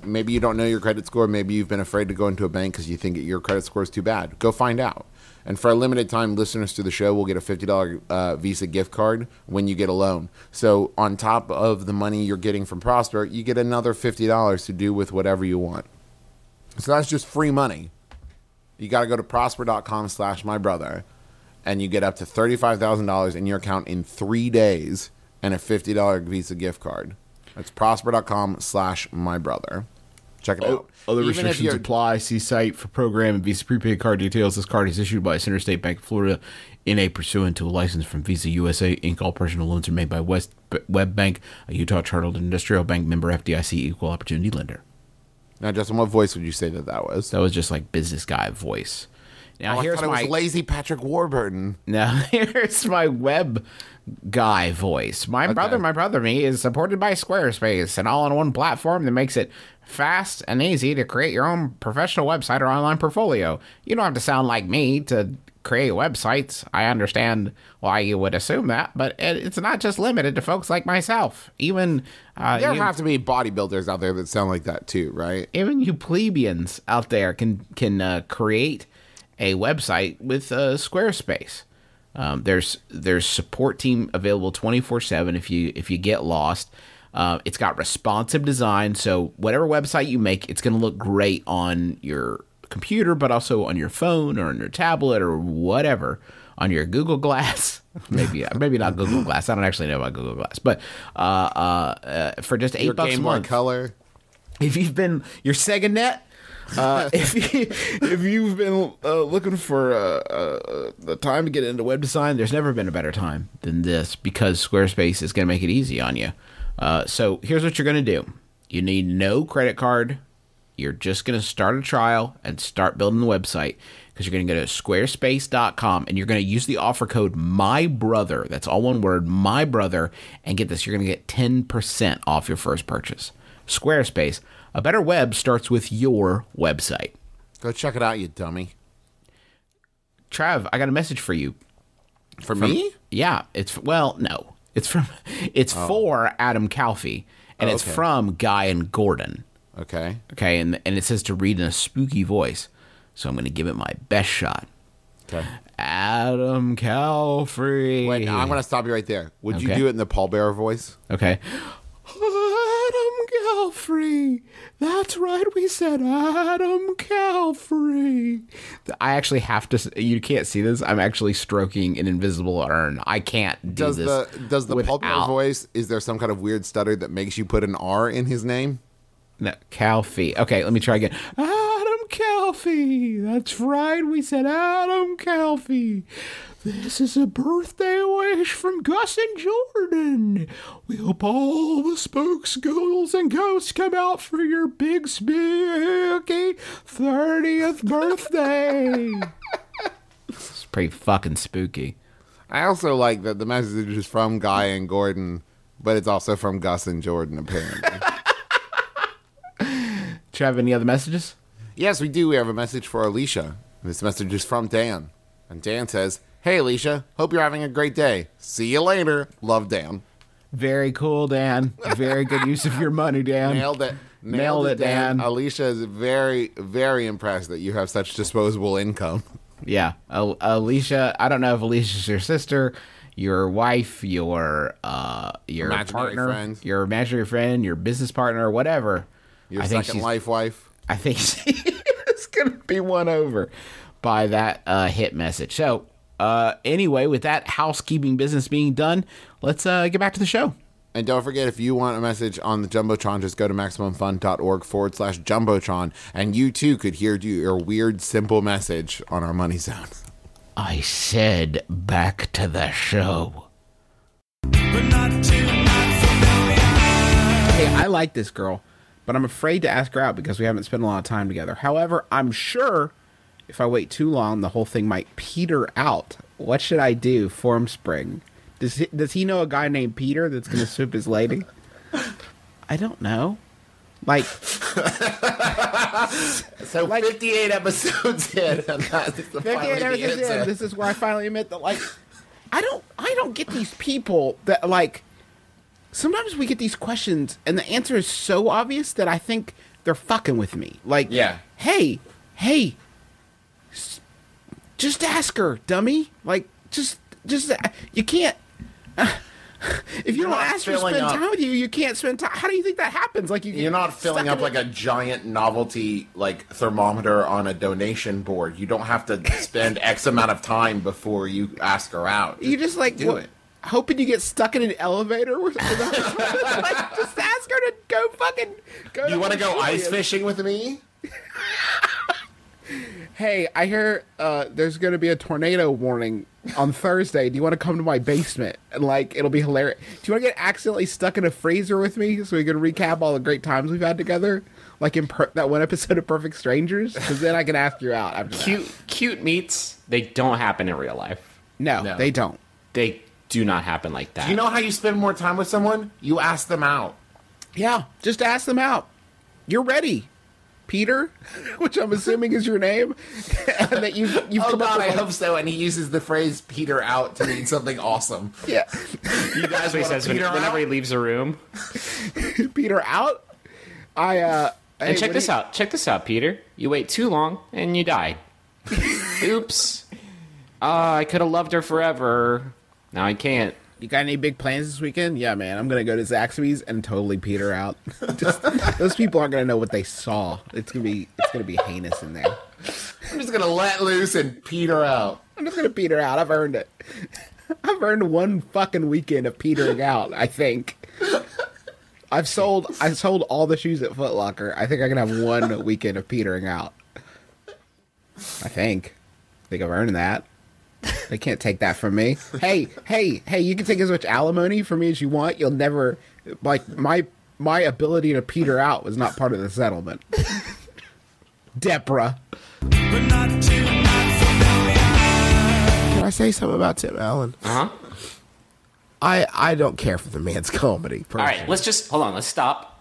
Maybe you don't know your credit score. Maybe you've been afraid to go into a bank because you think your credit score is too bad. Go find out. And for a limited time, listeners to the show will get a $50 Visa gift card when you get a loan. So on top of the money you're getting from Prosper, you get another $50 to do with whatever you want. So that's just free money. You got to go to prosper.com/mybrother, and you get up to $35,000 in your account in 3 days and a $50 Visa gift card. That's prosper.com/mybrother. Check it out. Other Even if restrictions you're- apply. See site for program and Visa prepaid card details. This card is issued by Center State Bank of Florida in pursuant to a license from Visa USA Inc. All personal loans are made by Web Bank, a Utah chartered industrial bank, member FDIC, equal opportunity lender. Now, Justin, what voice would you say that was? That was just like business guy voice. Now I here's thought it my was lazy Patrick Warburton. Now here's my web guy voice. My brother me is supported by Squarespace, an all-in-one platform that makes it fast and easy to create your own professional website or online portfolio. You don't have to sound like me to create websites. I understand why you would assume that, but it's not just limited to folks like myself. Even There have to be bodybuilders out there that sound like that too, right? even you plebeians out there can create a website with Squarespace. There's support team available 24/7 if you get lost. It's got responsive design, so whatever website you make, it's going to look great on your computer, but also on your phone or on your tablet or whatever, on your Google Glass. maybe not Google Glass. I don't actually know about Google Glass, but for just $8 a Game Boy month. Color. If you've been your SegaNet, if you've been looking for the time to get into web design, there's never been a better time than this, because Squarespace is going to make it easy on you. So here's what you're going to do. You need no credit card. You're just going to start a trial and start building the website, because you're going to go to squarespace.com and you're going to use the offer code MYBROTHER. That's all one word, MYBROTHER. And get this, you're going to get 10% off your first purchase. Squarespace. A better web starts with your website. Go check it out, you dummy. Trav, I got a message for you. From me? Yeah, it's for Adam Calfee, and it's okay. from Guy and Gordon. Okay. Okay, and it says to read in a spooky voice, so I'm going to give it my best shot. Okay. Adam Calfee. Wait, now I'm going to stop you right there. Would you Okay. do it in the pallbearer voice? Okay. Adam Calfee. That's right, we said Adam Calfee. I actually have to. You can't see this. I'm actually stroking an invisible urn. I can't do Does this. the pallbearer voice, is there some kind of weird stutter that makes you put an R in his name? No, Calfee. Okay, let me try again. Adam Calfee. That's right, we said Adam Calfee. This is a birthday wish from Gus and Jordan. We hope all the spooks, ghouls, and ghosts come out for your big, spooky 30th birthday. It's pretty fucking spooky. I also like that the message is from Guy and Gordon, but it's also from Gus and Jordan, apparently. Do you have any other messages? Yes, we do. We have a message for Alicia. This message is from Dan. And Dan says, "Hey, Alicia. Hope you're having a great day. See you later. Love, Dan." Very cool, Dan. Very good use of your money, Dan. Nailed it. Nailed it, Dan. Alicia is very, very impressed that you have such disposable income. Yeah. Alicia, I don't know if Alicia's your sister, your wife, your Imaginary partner, friend. your imaginary friend, your business partner, whatever. Your I think second she's- life wife. I think she's going to be won over by that hit message. So, anyway, with that housekeeping business being done, let's get back to the show. And don't forget, if you want a message on the Jumbotron, just go to MaximumFun.org/Jumbotron, and you too could hear your weird, simple message on our money sound. I said back to the show. But not too much familiar. Hey, I like this girl but I'm afraid to ask her out because we haven't spent a lot of time together. However, I'm sure if I wait too long, the whole thing might peter out. What should I do? Formspring. Does he know a guy named Peter that's going to swoop his lady? I don't know. Like, so 58 episodes in. And that's the 58 episodes in. This is where I finally admit that, like, I don't get these people that, like, sometimes we get these questions and the answer is so obvious that I think they're fucking with me. Like, yeah. Hey, just ask her, dummy. Like, just you can't. If you don't ask her to spend time with you, you can't spend time. How do you think that happens? Like, you're not filling up like a giant novelty like thermometer on a donation board. You don't have to spend X amount of time before you ask her out. You just like do it. Hoping you get stuck in an elevator. Like, just ask her to go fucking go. You want to go ice fishing with me? Hey, I hear there's going to be a tornado warning on Thursday. Do you want to come to my basement? And, like, it'll be hilarious. Do you want to get accidentally stuck in a freezer with me so we can recap all the great times we've had together? Like in that one episode of Perfect Strangers? Because then I can ask you out after that. Cute meets, they don't happen in real life. No, they don't. They do not happen like that. Do you know how you spend more time with someone? You ask them out. Yeah, just ask them out. You're ready. Peter, which I'm assuming is your name, and that you've come up with I hope so. And he uses the phrase "Peter out" to mean something awesome. Yeah, you guys. That's what he says whenever he leaves a room. Peter out. And check this out. Check this out, Peter. You wait too long and you die. Oops. I could have loved her forever. Now I can't. You got any big plans this weekend? Yeah, man. I'm going to go to Zaxby's and totally peter out. Those people aren't going to know what they saw. It's going to be heinous in there. I'm just going to let loose and peter out. I'm just going to peter out. I've earned it. I've earned one fucking weekend of petering out, I think. I sold all the shoes at Foot Locker. I think I can have one weekend of petering out. I think I've earned that. They can't take that from me. Hey, you can take as much alimony from me as you want. You'll never, like, my ability to peter out was not part of the settlement. Deborah. Can I say something about Tim Allen? Uh-huh. I don't care for the man's comedy. Personally. All right, let's stop.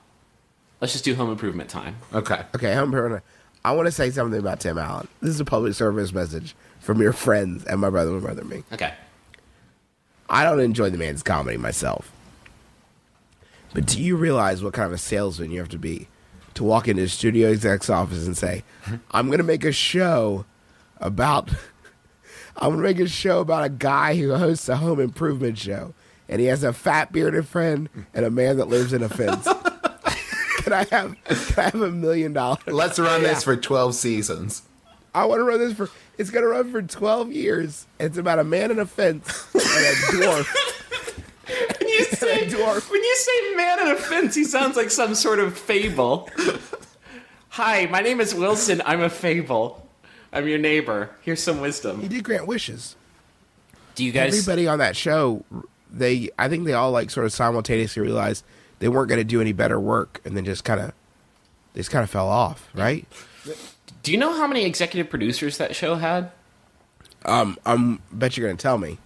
Let's just do home improvement time. Okay, home improvement. I want to say something about Tim Allen. This is a public service message from your friends and my brother and me. Okay. I don't enjoy the man's comedy myself. But do you realize what kind of a salesman you have to be to walk into a studio exec's office and say, I'm going to make a show about a guy who hosts a home improvement show. And he has a fat bearded friend and a man that lives in a fence. Can I have $1 million? Let's run this for 12 seasons. I want to run this it's going to run for 12 years. It's about a man in a fence and a dwarf. When you say man in a fence, he sounds like some sort of fable. Hi, my name is Wilson. I'm a fable. I'm your neighbor. Here's some wisdom. He did grant wishes. Do you guys... Everybody on that show, I think they all like sort of simultaneously realized they weren't going to do any better work, and then just kind of fell off, right? Do you know how many executive producers that show had? Bet you're going to tell me.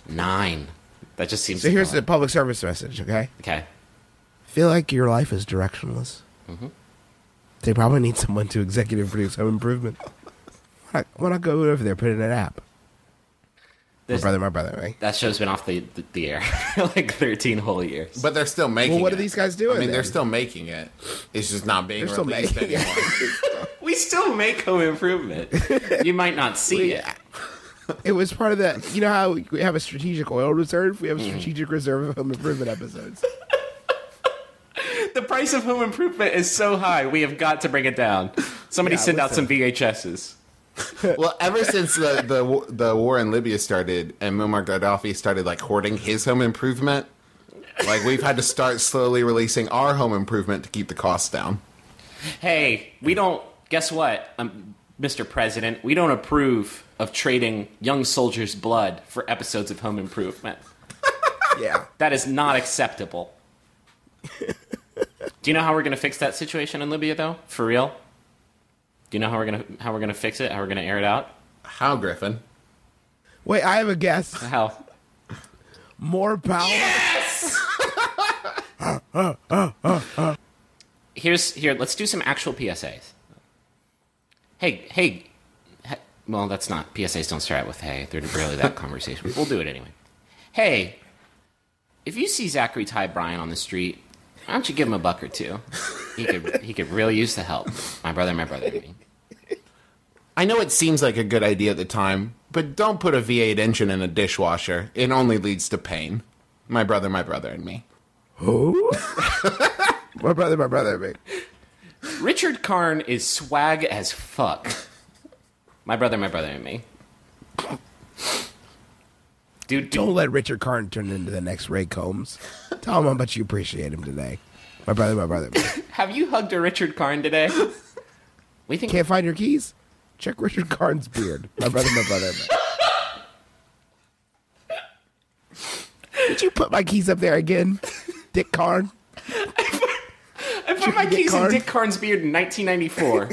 9. That just seems. So here's the public service message, okay? Okay. Feel like your life is directionless. Mm-hmm. They probably need someone to executive produce home improvement. Why not go over there, put in an app? My brother, right? That show's been off the air like 13 whole years. But they're still making it. Well, what are these guys doing? I mean, they're still making it. It's just not being released anymore. We still make home improvement. You might not see it. It was part of the... You know how we have a strategic oil reserve? We have a strategic reserve of home improvement episodes. The price of home improvement is so high, we have got to bring it down. Somebody send out some VHSs. Well, ever since the war in Libya started and Muammar Gaddafi started like hoarding his home improvement, like we've had to start slowly releasing our home improvement to keep the costs down. Hey, we don't. Guess what, Mr. President? We don't approve of trading young soldiers' blood for episodes of home improvement. Yeah, that is not acceptable. Do you know how we're gonna fix that situation in Libya, though? For real? Do you know how we're gonna fix it? How we're gonna air it out? How, Griffin? Wait, I have a guess. How? More power. Here. Let's do some actual PSAs. Hey. Well, that's not PSAs. Don't start out with hey. They're really that conversation. We'll do it anyway. Hey, if you see Zachary Ty Bryan on the street, why don't you give him a buck or two? He could really use the help. My brother. I mean. I know it seems like a good idea at the time, but don't put a V8 engine in a dishwasher. It only leads to pain. My brother, and me. Who? my brother, and me. Richard Karn is swag as fuck. My brother, and me. Dude, Don't let Richard Karn turn into the next Ray Combs. Tell him how much you appreciate him today. My brother, and me. have you hugged a Richard Karn today? We think. Can't find your keys? Check Richard Karn's beard. My brother, and me. Did you put my keys up there again, Dick Karn? I put my keys in Dick Karn's beard in 1994.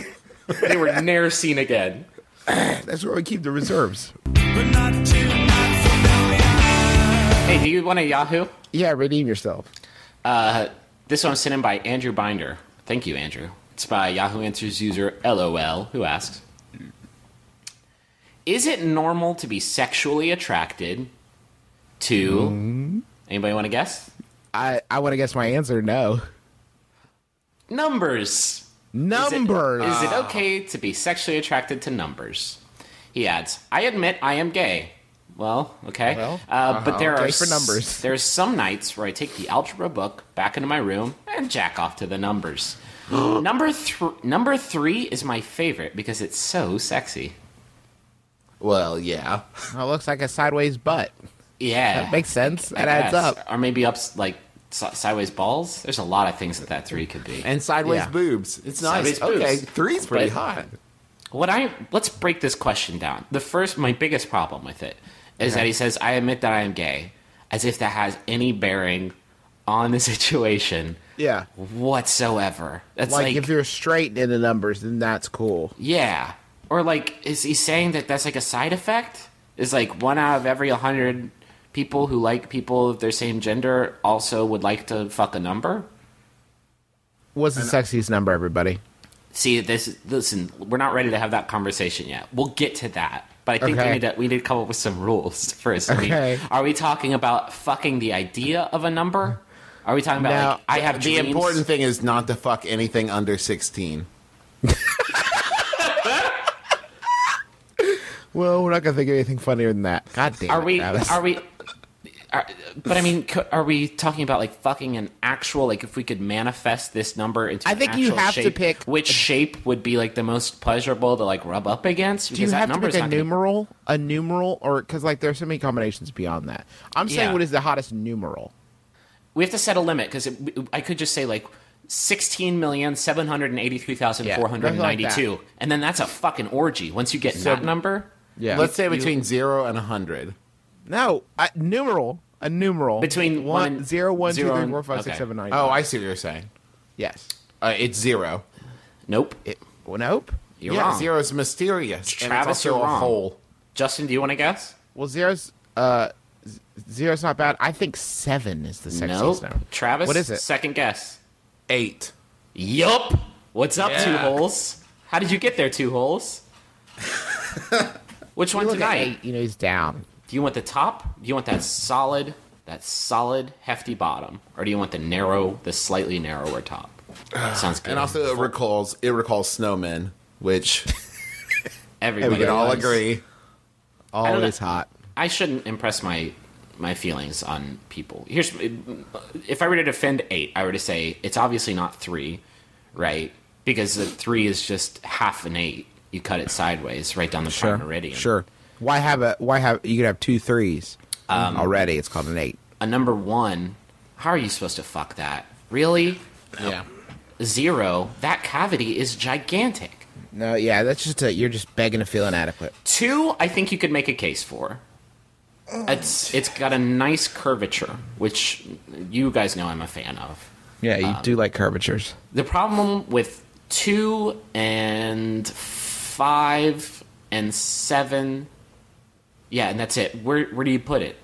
They were never seen again. That's where we keep the reserves. Hey, do you want a Yahoo? Yeah, redeem yourself. This one was sent in by Andrew Binder. Thank you, Andrew. It's by Yahoo Answers user LOL, who asks, is it normal to be sexually attracted to... Anybody want to guess? I want to guess my answer. No. Numbers. Numbers. Is it okay to be sexually attracted to numbers? He adds, I admit I am gay. Well, okay. But there are for numbers. There's some nights where I take the algebra book back into my room and jack off to the numbers. Number 3 is my favorite because it's so sexy. Well, yeah. It looks like a sideways butt. Yeah. That makes sense. I That adds guess. up. Or maybe up, like, sideways balls. There's a lot of things that 3 could be. And sideways Yeah. boobs. It's nice. Sideways Okay, boobs. 3's pretty But- hot. Let's break this question down. My biggest problem with it is that he says, I admit that I am gay, as if that has any bearing on the situation Yeah. whatsoever. That's Like, if you're straight in the numbers, then that's cool. yeah. Or, like, is he saying that that's like a side effect? Is, like, 1 out of every 100 people who like people of their same gender also would like to fuck a number? What's the sexiest number, everybody? See, listen, we're not ready to have that conversation yet. We'll get to that. But I think Okay. we need to come up with some rules first. I mean, Okay. are we talking about fucking the idea of a number? Are we talking about, Now, like, I have The dreams? important thing is not to fuck anything under 16. Well, we're not going to think of anything funnier than that. God damn Are it, we, Travis. but I mean, are we talking about, like, fucking an actual, like, if we could manifest this number into I an think you actual have to shape, pick which shape would be, like, the most pleasurable to, like, rub up against? Do you Because that have to number's pick a not gonna- numeral, or because like there's so many combinations beyond that? I'm saying Yeah. what is the hottest numeral? We have to set a limit, because I could just say, like, 16,783,492, Yeah, and then that's a fucking orgy. Once you get that number, Yeah. Let's say between 0 and 100. No, a numeral. Between one- 0, 1, 2, 3, zero 4, 5, 6, okay. 7, 9. Oh, I see what you're saying. Yes. It's 0. nope. Nope. You're yeah, wrong. 0 is mysterious. Travis, and it's also you're a wrong. hole. Justin, do you want to guess? Well, zero's not bad. I think 7 is the sexiest Nope. number. Travis, What is it? second guess. 8. Yup. What's up, Yeah. 2 holes? How did you get there, 2 holes? Which one Look at tonight? 8, he's down. Do you want the top? Do you want that solid, hefty bottom? Or do you want the slightly narrower top? Sounds good. And also it recalls snowmen, which everybody we can all loves. agree. don't know. Always hot. I shouldn't impress my feelings on people. If I were to defend 8, I were to say it's obviously not 3, right? Because the 3 is just half an 8. You cut it sideways, right down the prime meridian. Sure. Why have you could have 2 3s already? It's called an 8. A number 1. How are you supposed to fuck that? Really? Yeah. 0. That cavity is gigantic. No, yeah, that's just you're just begging to feel inadequate. 2, I think you could make a case for. It's got a nice curvature, which you guys know I'm a fan of. Yeah, you do like curvatures. The problem with 2 and 5 and 7, yeah, and that's it. Where do you put it?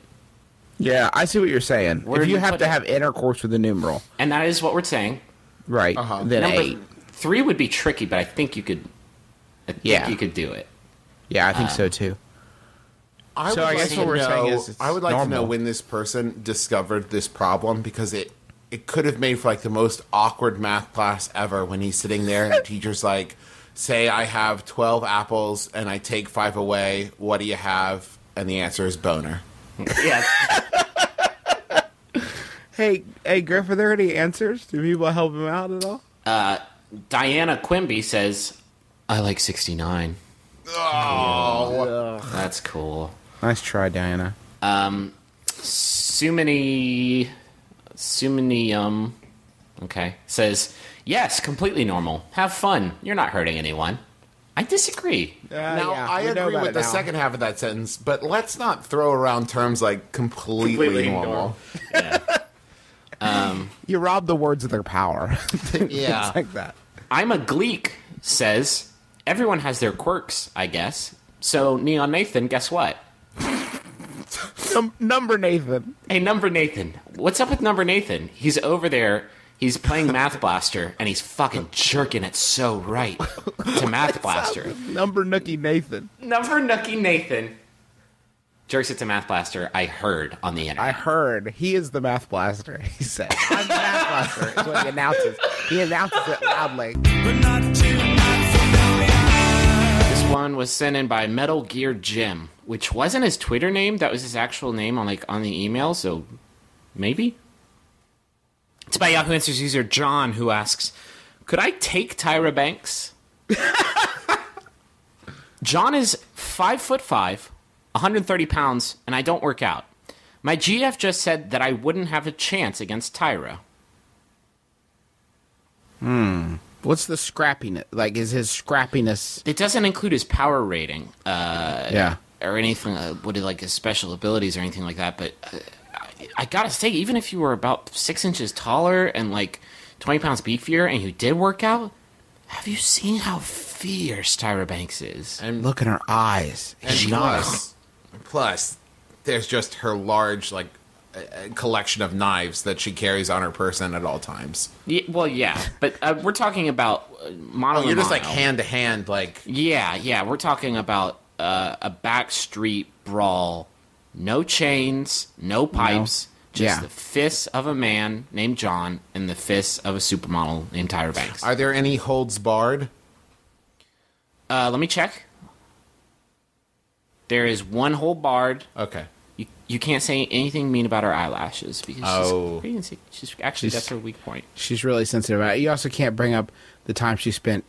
Yeah, I see what you're saying. Where if do you you have put to it? have intercourse with a numeral, And that is what we're saying. right? Then Number 8. 3 would be tricky, but I think you could. Yeah. You could do it. Yeah, I think so too. I So would I like guess to what we're know- saying is it's I would like to know normal. when this person discovered this problem, because it could have made for like the most awkward math class ever when he's sitting there and the teacher's like, say I have 12 apples and I take 5 away, what do you have? And the answer is boner. Yeah. Hey, Griff, are there any answers? Do people help him out at all? Diana Quimby says, I like 69. Oh. That's cool. Nice try, Diana. Sumini, okay, says, yes, completely normal. Have fun. You're not hurting anyone. I disagree. Now, yeah, I we know agree about with it the now. second half of that sentence, but let's not throw around terms like completely normal. You rob the words of their power. Yeah. It's like that. I'm a Gleek says, everyone has their quirks, I guess. So, Neon Nathan, guess what? Number Nathan. Hey, Number Nathan. What's up with Number Nathan? He's over there. He's playing Math Blaster, and he's fucking jerking it so right to Math Blaster. Number Nookie Nathan. Number Nookie Nathan jerks it to Math Blaster. I heard on the internet. I heard he is the math blaster. He said, "I'm the math blaster." Is what he announces. He announces it loudly. This one was sent in by Metal Gear Jim, which wasn't his Twitter name. That was his actual name on the email. So maybe. It's by Yahoo Answers user John, who asks, "Could I take Tyra Banks?" John is 5'5", 130 pounds, and I don't work out. My GF just said that I wouldn't have a chance against Tyra. What's the scrappiness? Like, is his scrappiness? It doesn't include his power rating. Yeah. Or anything, like his special abilities or anything like that. But I gotta say, even if you were about 6 inches taller and like 20 pounds beefier and you did work out, have you seen how fierce Tyra Banks is? And Look in her eyes. And plus, there's just her large, like, collection of knives that she carries on her person at all times. Yeah, but we're talking about mono. Oh, you're just like hand to hand, like. Yeah, we're talking about a backstreet brawl. No chains, no pipes, just the fists of a man named John and the fists of a supermodel named Tyra Banks. Are there any holds barred? Let me check. There is one hole barred. Okay. You can't say anything mean about her eyelashes because she's actually that's her weak point. She's really sensitive about it. You also can't bring up the time she spent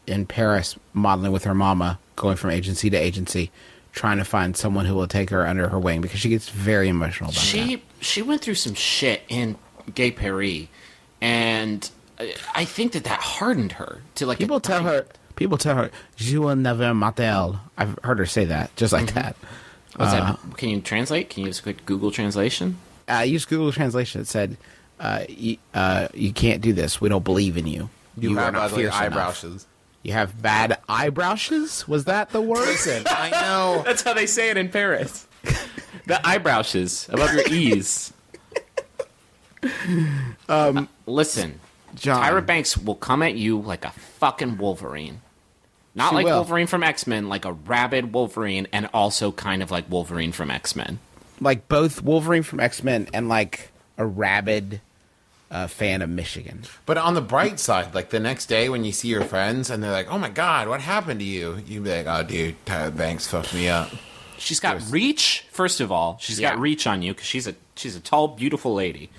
in Paris modeling with her mama, going from agency to agency, trying to find someone who will take her under her wing because she gets very emotional about that. She went through some shit in Gay Paris, and I think that hardened her to like. People tell her, "Je will never m'appelle." I've heard her say that, just like that. What's that? Can you translate? Can you use a quick Google translation? I used Google Translation. It said, you can't do this. We don't believe in you. You are have not ugly fierce enough. eyebrowshes. You have bad eyebrowshes? Was that the word? Listen, I know. That's how they say it in Paris. The eyebrowshes above your E's. Listen, John. Tyra Banks will come at you like a fucking Wolverine. Not She like will. Wolverine from X-Men, like a rabid Wolverine, and also kind of like Wolverine from X-Men. Like both Wolverine from X-Men and like a rabid fan of Michigan. But on the bright side, like the next day when you see your friends and they're like, "Oh my god, what happened to you?" You'd be like, "Oh, dude, Tyra Banks fucked me up." She's got reach. First of all, she's got reach on you because she's a tall, beautiful lady.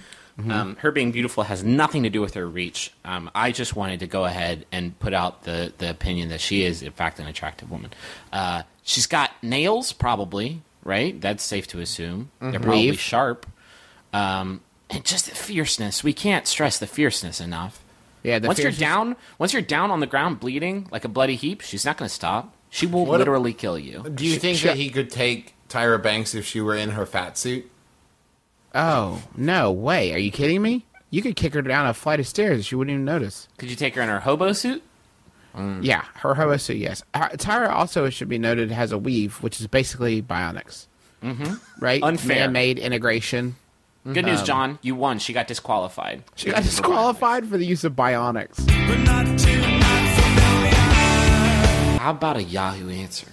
Her being beautiful has nothing to do with her reach. I just wanted to go ahead and put out the opinion that she is, in fact, an attractive woman. She's got nails, probably, right? That's safe to assume. They're probably Weave. sharp. And just the fierceness. We can't stress the fierceness enough. Yeah, Once you're down on the ground bleeding like a bloody heap, she's not going to stop. She will What- literally kill you. Do you think that he could take Tyra Banks if she were in her fat suit? Oh, no way. Are you kidding me? You could kick her down a flight of stairs. She wouldn't even notice. Could you take her in her hobo suit? Yeah, her hobo suit, yes. Tyra also, it should be noted, has a weave, which is basically bionics. Mm-hmm. Right? Unfair. Man-made integration. Good news, John. You won. She got disqualified. She got disqualified for the use of bionics. How about a Yahoo answer?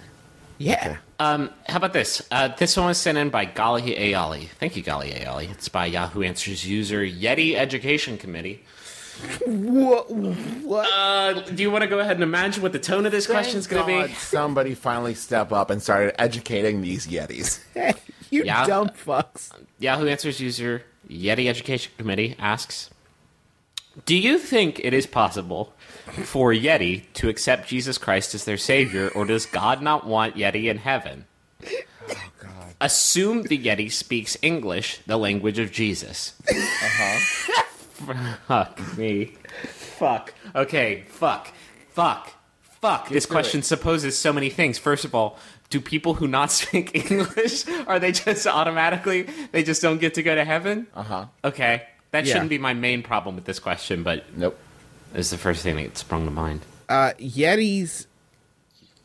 Yeah. How about this? This one was sent in by Gali Ayali. Thank you, Gali Ayali. It's by Yahoo Answers user Yeti Education Committee. What? Do you want to go ahead and imagine what the tone of this question is going to be? Somebody finally step up and started educating these Yetis. You Yeah. dumb fucks. Yahoo Answers user Yeti Education Committee asks, do you think it is possible for Yeti to accept Jesus Christ as their savior, or does God not want Yeti in heaven? Oh, God. Assume the Yeti speaks English, the language of Jesus. Fuck me. Fuck. Okay, fuck. This question supposes so many things. First of all, do people who not speak English, are they just automatically, they just don't get to go to heaven? Okay. That Yeah. shouldn't be my main problem with this question, but Nope. it's the first thing that sprung to mind. Yetis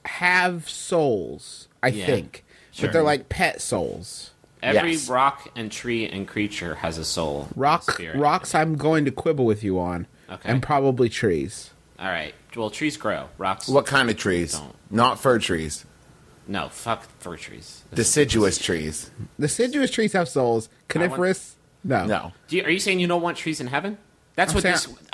have souls, I think. Sure. But they're like pet souls. Every Yes. rock and tree and creature has a soul. Spirit. Rocks I'm going to quibble with you on. Okay. And probably trees. All right. Well, trees grow. Rocks. What kind of trees? Don't. Not fir trees. No, fuck fir trees. Deciduous trees. Deciduous trees have souls. Coniferous? No. No. Are you saying you don't want trees in heaven? That's I'm what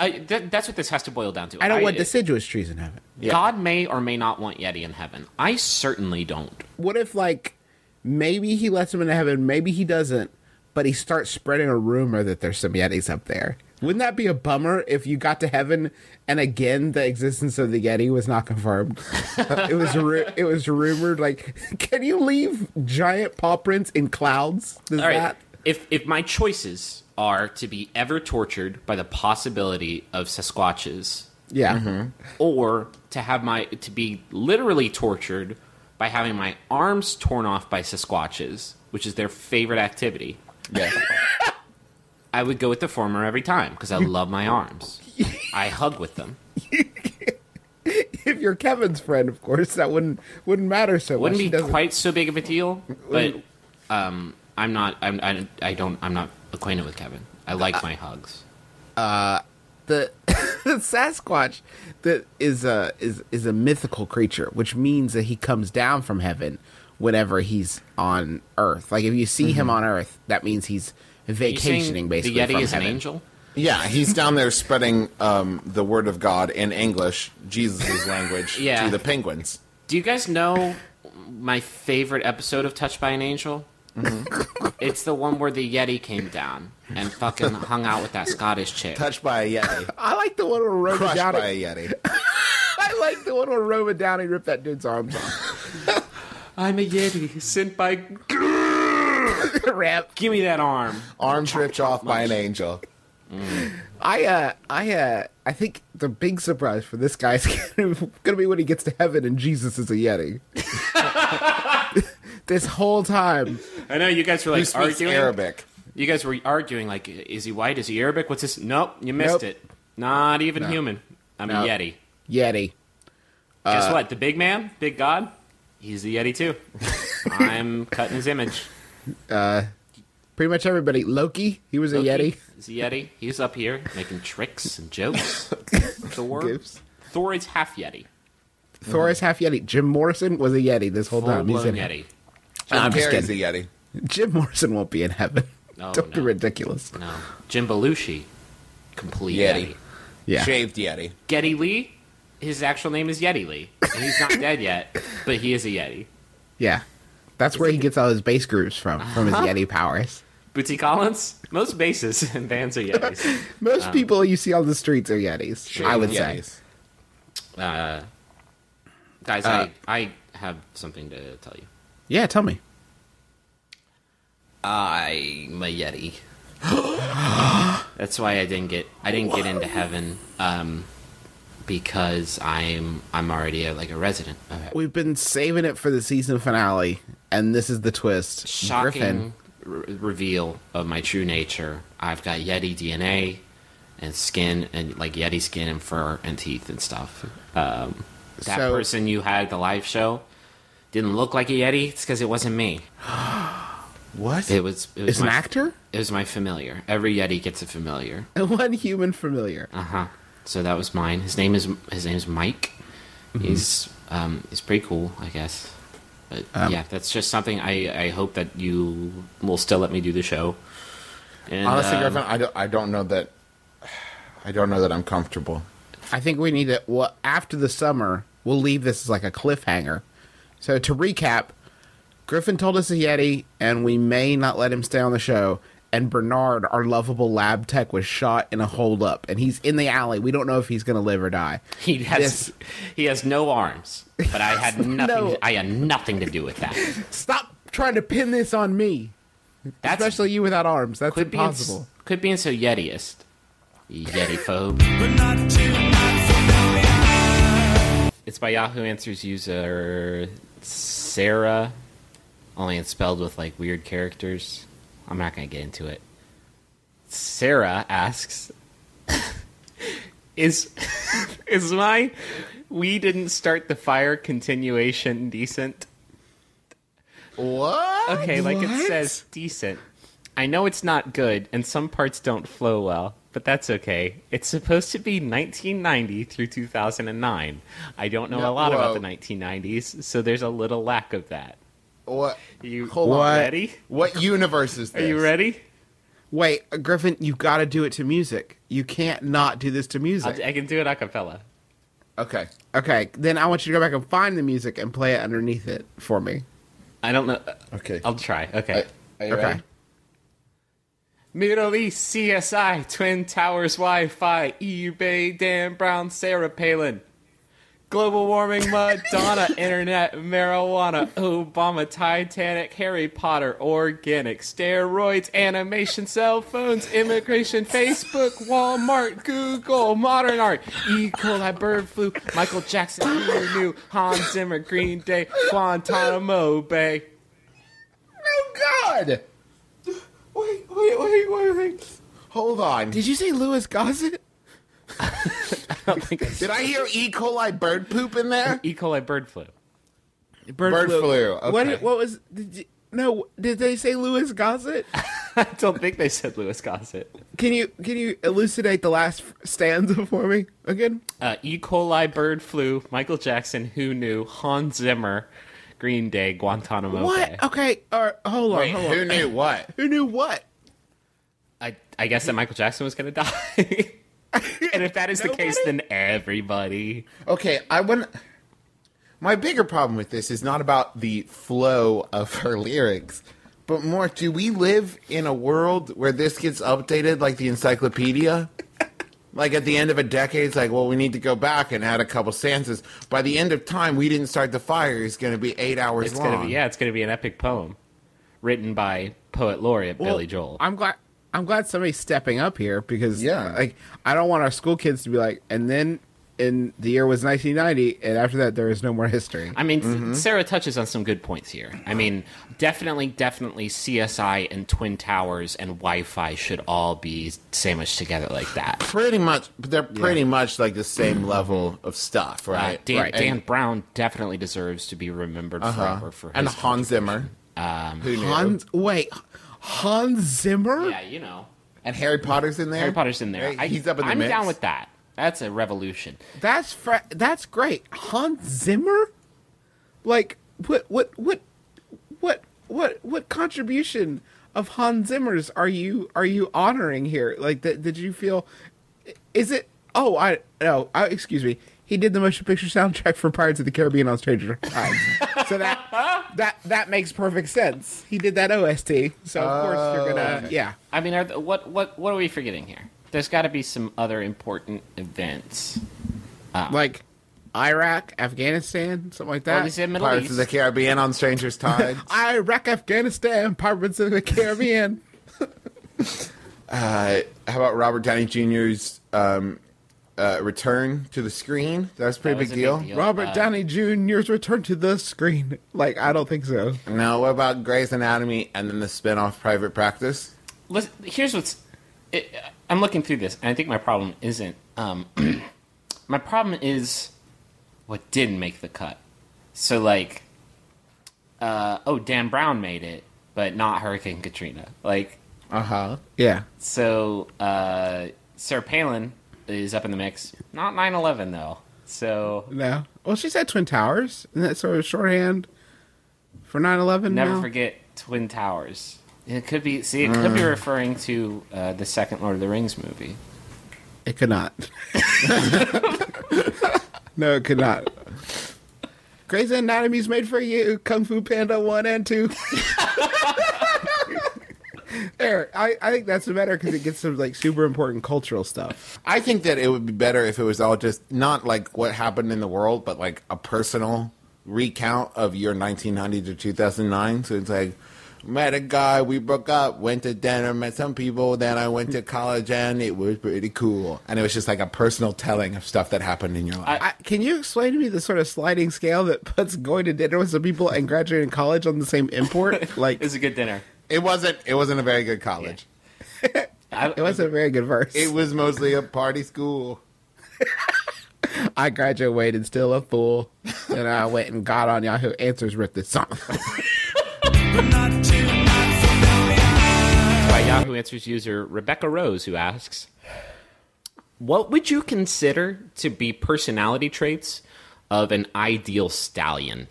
saying- that's what this has to boil down to. I don't want deciduous trees in heaven. God may or may not want Yeti in heaven. I certainly don't. What if, like, maybe he lets them into heaven, maybe he doesn't, but he starts spreading a rumor that there's some Yetis up there? Wouldn't that be a bummer if you got to heaven and again the existence of the Yeti was not confirmed? it was rumored. Like, can you leave giant paw prints in clouds? Does All right. that? If my choices are to be ever tortured by the possibility of Sasquatches, Yeah. or to be literally tortured by having my arms torn off by Sasquatches, which is their favorite activity, Yeah. I would go with the former every time because I love my arms. I hug with them. If you're Kevin's friend, of course, that wouldn't matter so Wouldn't much. be quite so big of a deal, but I'm not acquainted with Kevin. I like my hugs. The Sasquatch that is a mythical creature, which means that he comes down from heaven whenever he's on Earth. Like if you see him on Earth, that means he's Are you saying vacationing basically. the Yeti from is heaven. an angel? Yeah, he's down there spreading the word of God in English, Jesus' language, Yeah. to the penguins. Do you guys know my favorite episode of Touched by an Angel? It's the one where the Yeti came down and fucking hung out with that Scottish chick. Touched by a Yeti. I like the one where Roma Crushed Downey. by a Yeti. I like the one where Roma Downey ripped that dude's arms off. I'm a Yeti sent by. Rap. Give me that arm. Arms ripped off by an angel. I think the big surprise for this guy's gonna be when he gets to heaven and Jesus is a Yeti. This whole time. I know you guys were Who like speaks arguing. Arabic? You guys were arguing like, is he white? Is he Arabic? What's this? Nope, you missed Nope. it. Not even human. I'm No. a Yeti. Yeti. Guess what? The big man, big God, he's the Yeti too. I'm cutting his image. Pretty much everybody. Loki, he was a Loki Yeti. is a Yeti. He's up here making tricks and jokes. Thor. Gives. Thor is half Yeti. Thor is half Yeti. Jim Morrison was a Yeti this whole time. He's Full-blown in Yeti. I'm just Carrey's kidding. a Yeti. Jim Morrison won't be in heaven. Oh, Don't be no. ridiculous. No. Jim Belushi, complete Yeti. Yeti. Yeah. Shaved Yeti. Getty Lee, his actual name is Yeti Lee. And he's not dead yet, but he is a Yeti. Yeah. That's where he gets all his bass grooves from his Yeti powers. Bootsy Collins, most bases and bands are Yetis. Most people you see on the streets are Yetis, I would Shaved say. Yetis. Guys, I have something to tell you. Yeah, tell me. I'm a Yeti. That's why I didn't get into heaven, because I'm already a resident of heaven. We've been saving it for the season finale, and this is the twist. Shocking Griffin. reveal of my true nature. I've got Yeti DNA. and skin and like Yeti skin and fur and teeth and stuff. That So- person you had at the live show didn't look like a Yeti. It's because it wasn't me. What? It was Is an my, actor? It was my familiar. Every Yeti gets a familiar. One human familiar. So that was mine. His name is Mike. He's pretty cool, I guess. But yeah, that's just something I hope that you will still let me do the show. And, Honestly, Griffin, I don't know that. I don't know that I'm comfortable. I think we need to. Well, after the summer, we'll leave this as like a cliffhanger. So to recap, Griffin told us a Yeti, and we may not let him stay on the show. And Bernard, our lovable lab tech, was shot in a hold-up, and he's in the alley. We don't know if he's going to live or die. he has no arms, but I had nothing. No. I had nothing to do with that. Stop trying to pin this on me, especially you without arms. That's Quit being impossible. quit being so Yetiist. Yeti phobe. It's by Yahoo Answers user Sarah, only it's spelled with like weird characters. I'm not going to get into it. Sarah asks, is my "we didn't start the fire" continuation decent? What? Okay, like What? it says decent. I know it's not good, and some parts don't flow well, but that's okay. It's supposed to be 1990 through 2009. I don't know a lot about whoa. the 1990s, so there's a little lack of that. What? You Hold on. ready? What universe is Are this? you ready? Wait, Griffin, you've got to do it to music. You can't not do this to music. I can do it a cappella. Okay. Okay, then I want you to go back and find the music and play it underneath it for me. I don't know. Okay. I'll try. Okay. Are you Okay. ready? Middle East, CSI, Twin Towers, Wi-Fi, eBay, Dan Brown, Sarah Palin. Global warming, Madonna, internet, marijuana, Obama, Titanic, Harry Potter, organic, steroids, animation, cell phones, immigration, Facebook, Walmart, Google, modern art, E. coli, bird flu, Michael Jackson, who knew, Hans Zimmer, Green Day, Guantanamo Bay. Oh God! Wait. Hold on. Did you say Louis Gossett? Did I hear E. coli bird poop in there? E. coli, bird flu. Bird flu. Okay. What was? Did they say Louis Gossett? I don't think they said Louis Gossett. Can you elucidate the last stanza for me again? E. coli, bird flu, Michael Jackson, who knew, Hans Zimmer, Green Day, Guantanamo Bay. What? Okay. Hold on. Wait, hold on. who knew what? Who knew what? I guess that Michael Jackson was going to die. And if that is the case, then everybody. Okay, my bigger problem with this is not about the flow of her lyrics, but more, do we live in a world where this gets updated like the encyclopedia? Like at the end of a decade, it's like, well, we need to go back and add a couple stanzas. By the end of time, we didn't start the fire. It's going to be 8 hours It's long. going to be it's going to be an epic poem written by poet laureate Billy Joel. I'm glad somebody's stepping up here because Yeah. like I don't want our school kids to be like, and then in the year was 1990, and after that there is no more history. I mean, Sarah touches on some good points here. I mean, definitely CSI and Twin Towers and Wi-Fi should all be sandwiched together like that. Pretty much, they're pretty much like the same level of stuff, right? Dan Brown definitely deserves to be remembered forever for his And Hans Zimmer. Who knew? Hans Zimmer? Yeah, you know. And Harry Potter's in there? Harry Potter's in there. Right, he's up in the I'm mix. down with that. That's a revolution. That's great. Hans Zimmer? Like what contribution of Hans Zimmer's are you honoring here? Like did you feel is it excuse me. He did the motion picture soundtrack for Pirates of the Caribbean on Stranger Tides. So that makes perfect sense. He did that OST. So of course you're gonna yeah. I mean, what are we forgetting here? There's got to be some other important events. Like Iraq, Afghanistan, something like that. Well, they said Middle Pirates East. of the Caribbean on Stranger's Tides. Iraq, Afghanistan, Pirates of the Caribbean. How about Robert Downey Jr.'s return to the screen? That was a pretty That was big a deal. big deal. Robert Downey Jr.'s return to the screen. Like, I don't think so. Now, what about Grey's Anatomy and then the spin-off Private Practice? Listen, here's what's. I'm looking through this, and I think my problem isn't. My problem is what didn't make the cut. So, like, Dan Brown made it, but not Hurricane Katrina. Like, Yeah. so Sarah Palin is up in the mix. Not 9/11 though. So No. Well, she said Twin Towers. Isn't that sort of shorthand for 9/11? never now? forget Twin Towers. It could be. See, it could be referring to the second Lord of the Rings movie. It could not. No, it could not. Grey's Anatomy's made for you. Kung Fu Panda 1 and 2. There, I think that's better because it gets some like super important cultural stuff. I think that it would be better if it was all just not like what happened in the world, but like a personal recount of your 1990 to 2009. So it's like, met a guy, we broke up, went to dinner, met some people, then I went to college and it was pretty cool. And it was just like a personal telling of stuff that happened in your life. Can you explain to me the sort of sliding scale that puts going to dinner with some people and graduating college on the same import? Like, It's a good dinner. It wasn't a very good college. it wasn't a very good verse. It was mostly a party school. I graduated still a fool, and I went and got on Yahoo Answers, wrote this song. By Yahoo Answers user Rebecca Rose, who asks, what would you consider to be personality traits of an ideal stallion?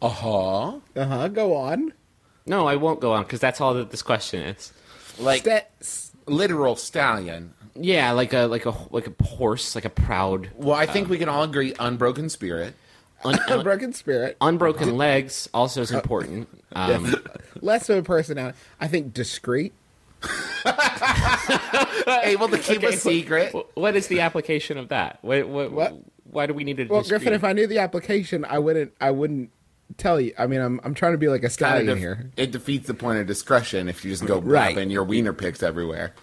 Go on. No, I won't go on, because that's all that this question is. Like literal stallion. Yeah, like a horse, like a proud, Well, I think we can all agree unbroken spirit. Unbroken spirit. unbroken legs also is important. Less of a personality. I think discreet. Able to keep a secret. What is the application of that? What? Why do we need to? Well, Griffin, if I knew the application, I wouldn't tell you. I mean, I'm trying to be like a stallion here. It defeats the point of discretion if you just go Right. grabbing your wiener pics everywhere.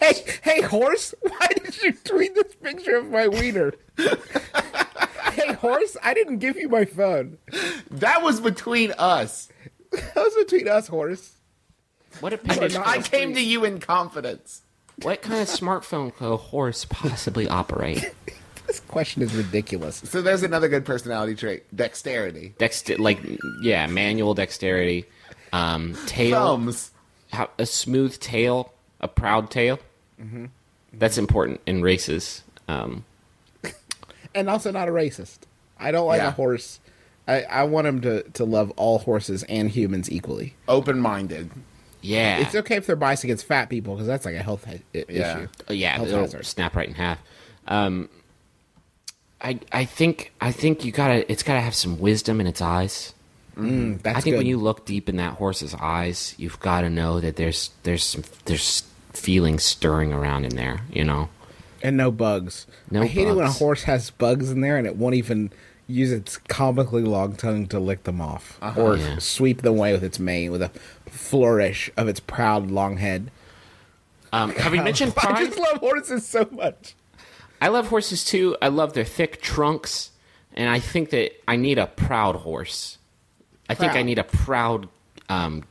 Hey, horse! Why did you tweet this picture of my wiener? Hey, horse! I didn't give you my phone. That was between us. That was between us, horse. What appendage? I came to you in confidence. What kind of smartphone could a horse possibly operate? This question is ridiculous. So there's another good personality trait: dexterity. Manual dexterity, tail, Thumbs. a smooth tail, a proud tail. Mm-hmm. That's important in races. And also not a racist. I don't like a horse. I want him to love all horses and humans equally. Open-minded. Yeah, It's okay if they're biased against fat people because that's like a health issue. Health it'll hazard. snap right in half. I think you gotta. It's gotta have some wisdom in its eyes. That's I think good. when you look deep in that horse's eyes, you've got to know that there's feelings stirring around in there. You know. And no bugs. No I hate it when a bugs. horse has bugs in there and it won't even use its comically long tongue to lick them off or Yeah. sweep them away with its mane with a flourish of its proud long head. Have you mentioned I pride? just love horses so much. I love horses too. I love their thick trunks, and I think that I need a proud horse. I think I Proud. need a proud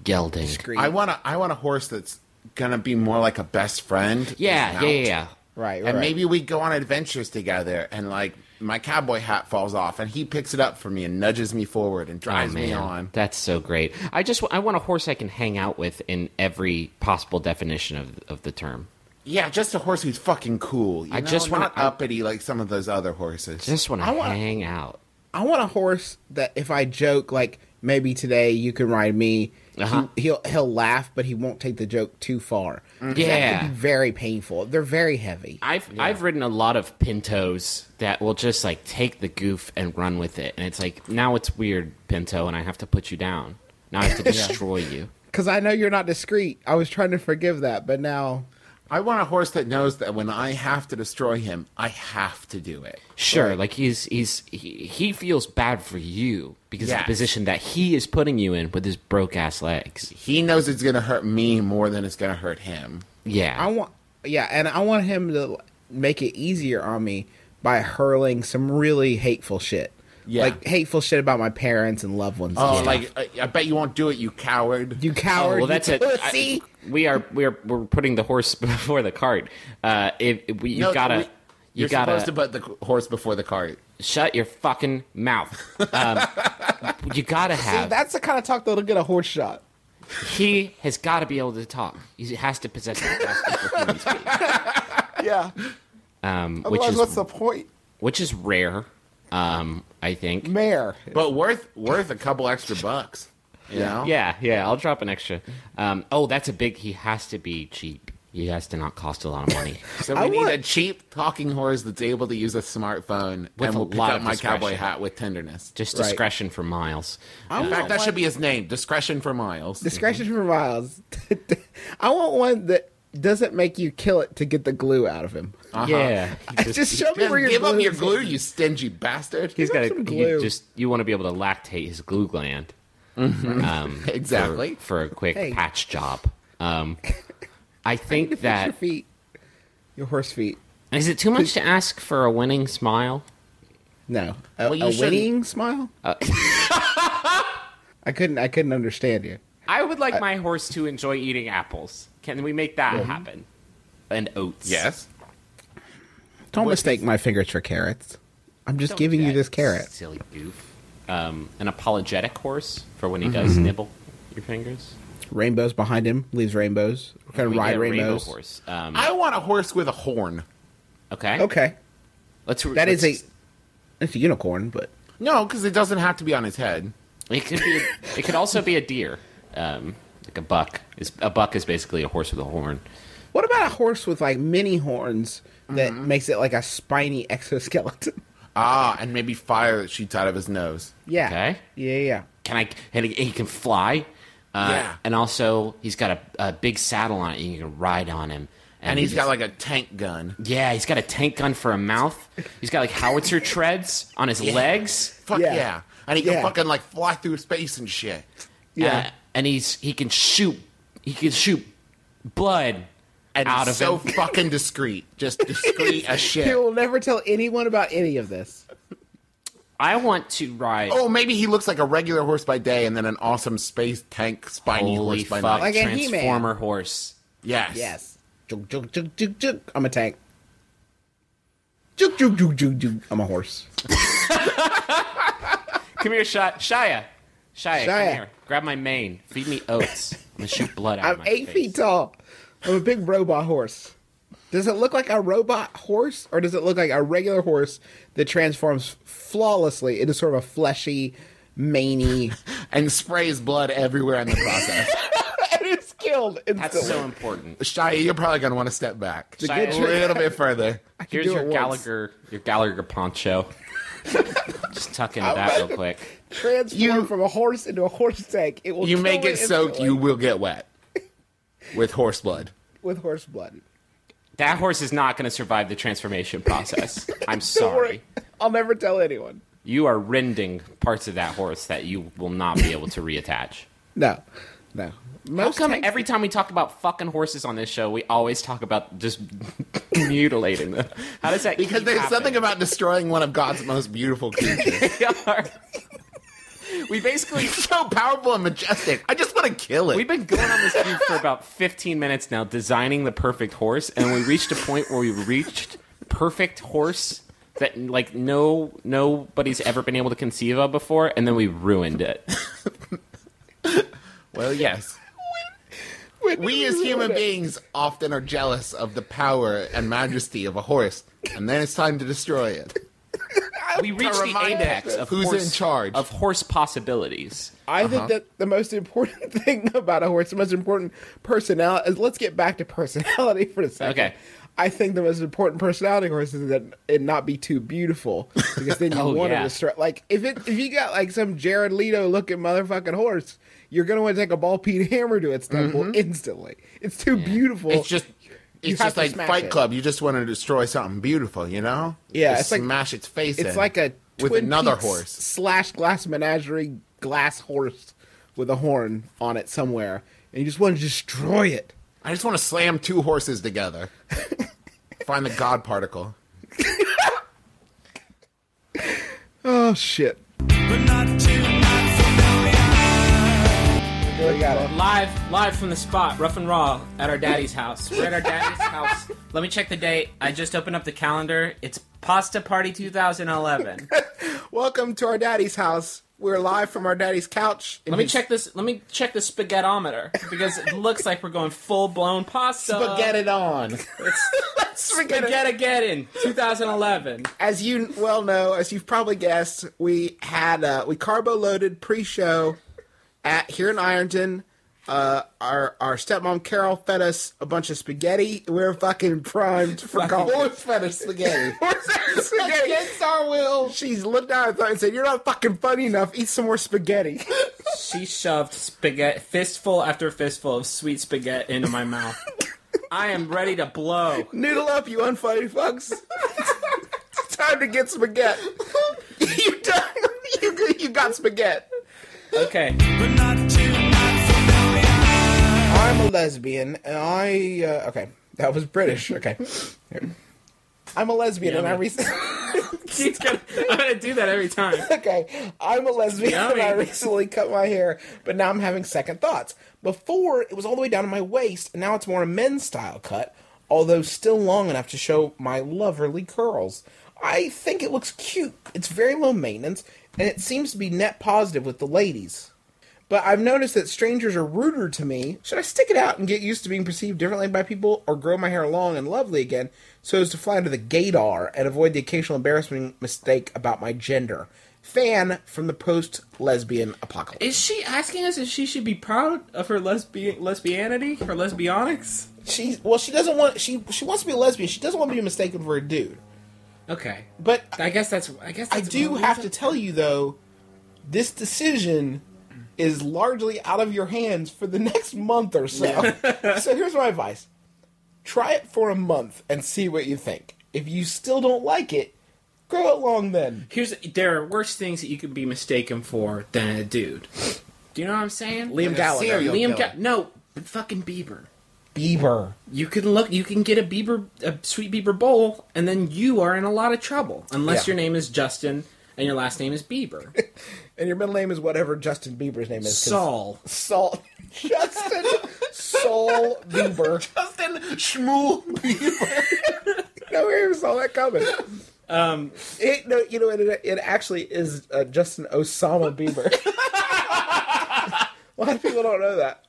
gelding. I want a horse that's gonna be more like a best friend. Yeah. Right. And maybe we go on adventures together, and like my cowboy hat falls off, and he picks it up for me and nudges me forward and drives me on. That's so great. I want a horse I can hang out with in every possible definition of the term. Yeah, just a horse who's fucking cool. I just wanna- not uppity like some of those other horses. Just want to hang out. I want a horse that if I joke like maybe today you can ride me, he'll laugh, but he won't take the joke too far. That Yeah. could be very painful. They're very heavy. I've ridden a lot of pintos that will just like take the goof and run with it, and it's like now it's weird, pinto, and I have to put you down. Now I have to destroy you. Because I know you're not discreet. I was trying to forgive that, but now I want a horse that knows that when I have to destroy him, I have to do it. Sure, like he feels bad for you because of the Yes. position that he is putting you in with his broke ass legs. He knows it's going to hurt me more than it's going to hurt him. Yeah, I want him to make it easier on me by hurling some really hateful shit. Yeah. like hateful shit about my parents and loved ones. Oh, and stuff. like I bet you won't do it, you coward. you coward. well, that's you it. pussy. We're putting the horse before the cart. You gotta. You're supposed to put the horse before the cart. Shut your fucking mouth. You gotta See, have. that's the kind of talk that'll get a horse shot. He has got to be able to talk. He has to possess the capacity for human speech. Yeah. Otherwise, what's the point? Which is rare, I think. Mayor. But worth a couple extra bucks. You know? Yeah, I'll drop an extra. That's a big. He has to be cheap. He has to not cost a lot of money. So we need a cheap talking horse that's able to use a smartphone With and a will pick lot up of my discretion. cowboy hat with tenderness. Just discretion for Miles. In fact, that should be his name. Discretion for Miles. Discretion for Miles. I want one that doesn't make you kill it to get the glue out of him. Yeah. Just show me where your Give glue up your is. glue, you stingy bastard. He's got some to. glue. You want to be able to lactate his glue gland. Exactly. For a quick Hey. patch job. I think Fix that your feet. Your horse feet. is it too much to ask for a winning smile? No. Well, you A shouldn't- winning smile? I couldn't understand you. I would like my horse to enjoy eating apples. Can we make that happen? And oats. Yes. Don't mistake my fingers for carrots. I'm just Don't giving do you that, this carrot. Silly goof. An apologetic horse for when he does nibble your fingers. Rainbows behind him. Leaves rainbows. We're going to ride Yeah, rainbow rainbows. horse. I want a horse with a horn. Okay. Okay. That's It's a unicorn, but No, because it doesn't have to be on his head. It could be. It could also be a deer. Like a buck. A buck is basically a horse with a horn. what about a horse with like mini horns that makes it like a spiny exoskeleton? Ah, and maybe fire that shoots out of his nose. Yeah. Okay. Yeah. And he can fly. Yeah. And also, he's got a big saddle on it, and you can ride on him. And he's got like a tank gun. Yeah, he's got a tank gun for a mouth. He's got like howitzer treads on his legs. Fuck Yeah. yeah. And he can Yeah. fucking like fly through space and shit. Yeah. And he can shoot blood And out he's of so him. fucking discreet. Just discreet as He shit. will never tell anyone about any of this. I want to ride. Oh, maybe he looks like a regular horse by day and then an awesome space tank spiny Holy horse by fuck! night. Like a He-Man. Transformer horse. Yes. Yes. Juk, juk, juk, juk, juk. I'm a tank. Juk, juk, juk, juk, juk. I'm a horse. Come here, Shia. Come Shia. here. Grab my mane. Feed me oats. I'm gonna shoot blood out of I'm my 8 face. feet tall. I'm a big robot horse. Does it look like a robot horse, or does it look like a regular horse that transforms flawlessly into sort of a fleshy, maney, And sprays blood everywhere in the process. and it's killed instantly? That's so important. Shia, you're probably going to want to step back. a Shia, good A trick. little bit further. Here's do your it once. Gallagher poncho. Just tuck into that real quick. Transform from a horse into a horse tank. It will You kill may get soaked, instantly you will get wet. With horse blood. with horse blood. That horse is not going to survive the transformation process. I'm Don't sorry. worry. I'll never tell anyone. You are rending parts of that horse that you will not be able to reattach. No. How Most come tanks- every time we talk about fucking horses on this show, we always talk about just mutilating them? How does that Because keep there's happening? something about destroying one of God's most beautiful creatures. We basically It's so powerful and majestic. I just want to kill it. we've been going on this dude for about 15 minutes now, designing the perfect horse, and we reached a point where we reached perfect horse that like nobody's ever been able to conceive of before, and then we ruined it. Well, yes. We as human beings often are jealous of the power and majesty of a horse, and then it's time to destroy it. We reached the remind apex us of who's horse, in charge. of horse possibilities. I think that the most important thing about a horse, the most important personality, is let's get back to personality for a second. Okay. I think the most important personality of a horse is that it not be too beautiful, because then you Oh, want yeah. to destroy. Like if you got like some Jared Leto looking motherfucking horse, you're gonna want to take a ball peen hammer to its temple instantly. It's too beautiful. It's just You have to like smash Fight it. Club. You just want to destroy something beautiful, you know? Yeah, Just it's like- smash its face in. It's like a with Twin another Peaks horse. / glass menagerie glass horse with a horn on it somewhere, and you just want to destroy it. I just want to slam two horses together. Find the God particle. Oh Oh, shit. but not too not familiar. We got it. Live from the spot, rough and raw, at our daddy's house. We're at our daddy's house. Let me check the date. I just opened up the calendar. It's Pasta Party 2011. Welcome to our daddy's house. We're live from our daddy's couch. Let me check this. Let me check the spaghettometer because it looks like we're going full blown pasta. Spaghetti it on. Spaghetti 2011. As you well know, as you've probably guessed, we had we carbo loaded pre-show at here in Ironton. Our stepmom Carol fed us a bunch of spaghetti. We're fucking primed for golf. Force fed us spaghetti. Spaghetti. Against our will. She's looked down at her and said, "You're not fucking funny enough. Eat some more spaghetti." She shoved spaghetti, fistful after fistful of sweet spaghetti into my mouth. I am ready to blow. Noodle up, you unfunny fucks. It's time to get spaghetti. You done? You got spaghetti. Okay. But not too not familiar. I'm a lesbian, and okay, that was British. Okay. Here. I'm a lesbian, and I recently... I'm gonna do that every time. Okay, I'm a lesbian, and I recently cut my hair, but now I'm having second thoughts. Before, it was all the way down to my waist, and now it's more a men's style cut, although still long enough to show my loverly curls. I think it looks cute. It's very low maintenance, and it seems to be net positive with the ladies. But I've noticed that strangers are ruder to me. Should I stick it out and get used to being perceived differently by people, or grow my hair long and lovely again so as to fly under the gaydar and avoid the occasional embarrassing mistake about my gender? Fan from the post-lesbian apocalypse. Is she asking us if she should be proud of her lesbianity, her lesbionics? She doesn't want. She wants to be a lesbian. She doesn't want to be mistaken for a dude. Okay, But I guess that's. I do have to tell you though, this decision is largely out of your hands for the next month or so. So here's my advice. Try it for a month and see what you think. If you still don't like it, grow it long then. There are worse things that you could be mistaken for than a dude. Do you know what I'm saying? Liam Gallagher. No, fucking Bieber. Bieber. You can get a sweet Bieber bowl, and then you are in a lot of trouble. Unless your name is Justin and your last name is Bieber. And your middle name is whatever Justin Bieber's name is. Saul. Justin Saul Bieber. Justin Schmool Bieber. Nobody saw that coming. It actually is Justin Osama Bieber. A lot of people don't know that.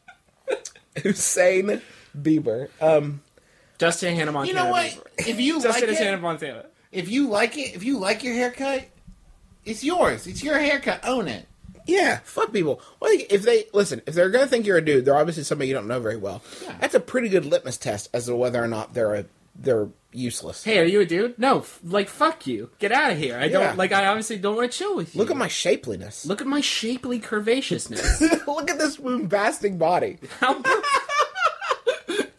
Hussein Bieber. Justin Hannah Montana. You know what? Bieber. If you like Justin is it, Hannah Montana. if you like it, if you like your haircut, it's yours. It's your haircut. Own it. Yeah, fuck people. Well, if they're gonna think you're a dude, they're obviously somebody you don't know very well. Yeah. That's a pretty good litmus test as to whether or not they're useless. Hey, are you a dude? No, fuck you. Get out of here. I obviously don't want to chill with you. Look at my shapeliness. Look at my shapely curvaceousness. Look at this bombastic body.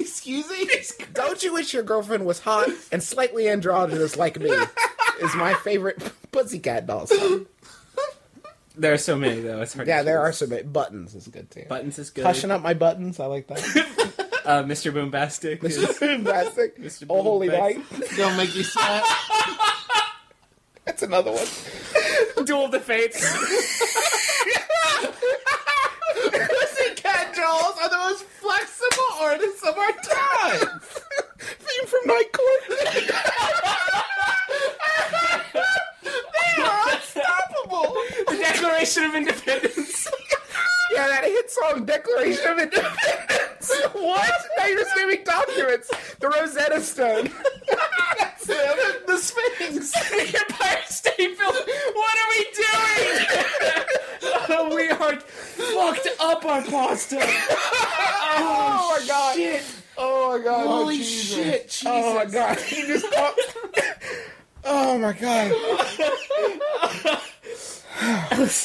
Excuse me? Don't you wish your girlfriend was hot and slightly androgynous like me? Is my favorite Pussycat doll song. There are so many, though. It's hard Yeah, to there choose. are so many. Buttons is good, too. Buttons is good. Hushing up my buttons, I like that. Mr. Boombastic. Mr. Bombastic. Mr. Oh, holy night. Don't make you sweat. That's another one. Duel of the Fates. Pussycat dolls are the most flexible artists of our time. Theme from Night Court. They are unstoppable. The Declaration of Independence. Yeah, that hit song, Declaration of Independence. What? Now you're just naming documents. The Rosetta Stone. That's them. The Sphinx. The Empire State Building. What are we doing? We are fucked up on pasta. Oh, my God. Shit. Oh, my God. Holy Jesus. shit. Jesus. Oh, my God. You just thought... Oh, my God.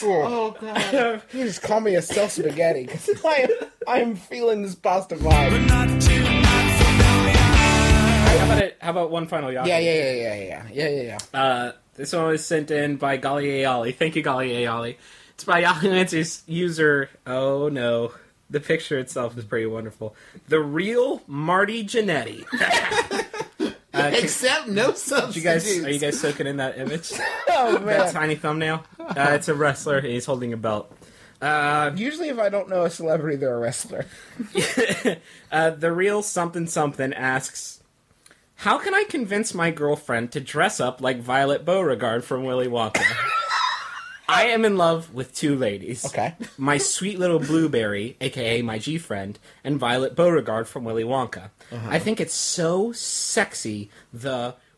Oh, God. You just call me a stealth spaghetti, because I am feeling this pasta vibe. Not too not familiar. How about one final Yahoo? Yeah. This one was sent in by Gali Ayali. Thank you, Gali Ayali. It's by Yahoo Answers user. Oh no, the picture itself is pretty wonderful. The real Marty Jannetty. Except no substitutes. Are you guys soaking in that image? Oh That man! tiny thumbnail? It's a wrestler. And he's holding a belt. Usually, if I don't know a celebrity, they're a wrestler. The real something something asks, how can I convince my girlfriend to dress up like Violet Beauregard from Willy Wonka? I am in love with two ladies. Okay. My sweet little blueberry, a.k.a. my G-friend, and Violet Beauregard from Willy Wonka. I think it's so sexy,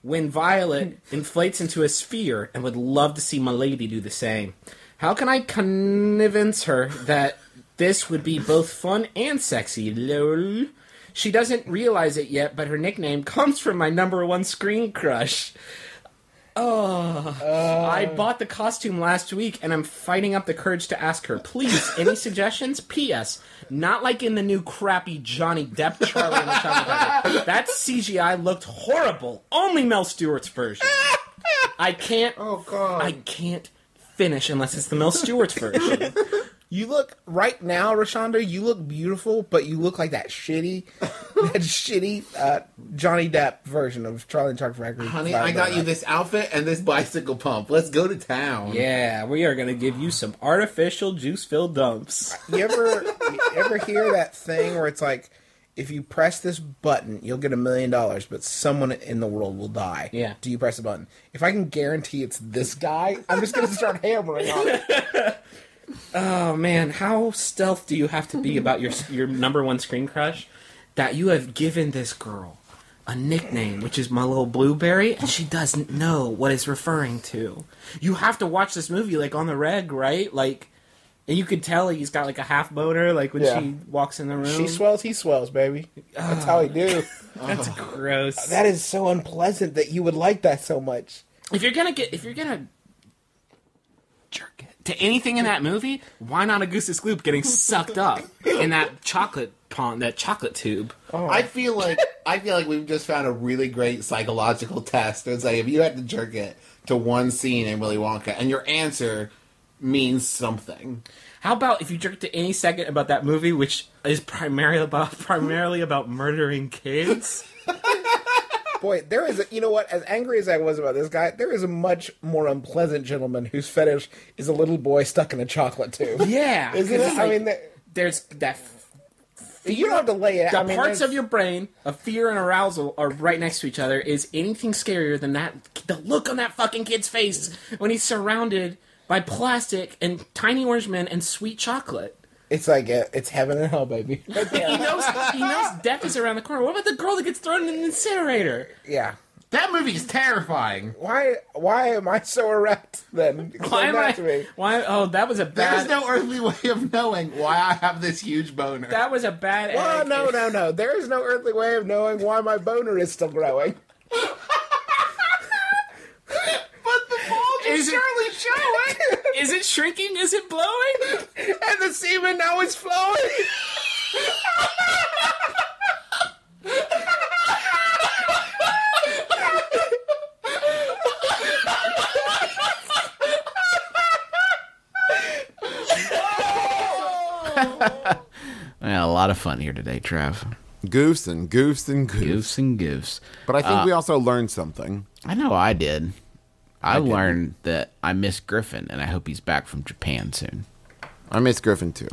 when Violet inflates into a sphere, and would love to see my lady do the same. How can I convince her that this would be both fun and sexy? Lol. She doesn't realize it yet, but her nickname comes from my #1 screen crush. I bought the costume last week, and I'm fighting up the courage to ask her. Please, any suggestions? P.S. Not like in the new crappy Johnny Depp Charlie and the Chocolate Factory. That CGI looked horrible. Only Mel Stewart's version. I can't finish unless it's the Mel Stewart's version. You look right now, Rashonda. You look beautiful, but you look like that shitty Johnny Depp version of Charlie and the Chocolate Factory. Honey, I got you this outfit and this bicycle pump. Let's go to town. Yeah, we are going to give you some artificial juice-filled dumps. You ever hear that thing where it's like, if you press this button, you'll get $1 million, but someone in the world will die. Yeah. Do you press the button? If I can guarantee it's this guy, I'm just going to start hammering on it. Oh, man, how stealth do you have to be about your #1 screen crush that you have given this girl a nickname, which is my little blueberry, and she doesn't know what it's referring to? You have to watch this movie, like, on the reg, right? Like, and you could tell he's got, like, a half boner, like, when she walks in the room. She swells, he swells, baby. That's how he do. That's gross. That is so unpleasant that you would like that so much. If you're gonna jerk it to anything in that movie, why not Augustus Gloop getting sucked up in that chocolate pond, that chocolate tube? I feel like we've just found a really great psychological test. It's like if you had to jerk it to one scene in Willy Wonka, and your answer means something. How about if you jerk to any second about that movie, which is primarily about murdering kids? Boy, there is you know what? As angry as I was about this guy, there is a much more unpleasant gentleman whose fetish is a little boy stuck in a chocolate tube. Yeah, Isn't it? I mean, there's that. You don't have to lay it. The parts of your brain of fear and arousal are right next to each other. Is anything scarier than that? The look on that fucking kid's face when he's surrounded by plastic and tiny orange men and sweet chocolate. It's like it's heaven and hell, baby. Right there. He knows death is around the corner. What about the girl that gets thrown in an incinerator? Yeah. That movie is terrifying. Why am I so erect then? Explain that to me. Why? Oh, that was a bad. There's no earthly way of knowing why I have this huge boner. That was a bad. Well, egg. no. There is no earthly way of knowing why my boner is still growing. Is surely showing. Is it shrinking? Is it blowing? And the semen now is flowing. We had a lot of fun here today, Trev. Goofs and goofs and goofs. Goofs and goofs. But I think we also learned something. I know I did. I learned that I miss Griffin, and I hope he's back from Japan soon. I miss Griffin, too.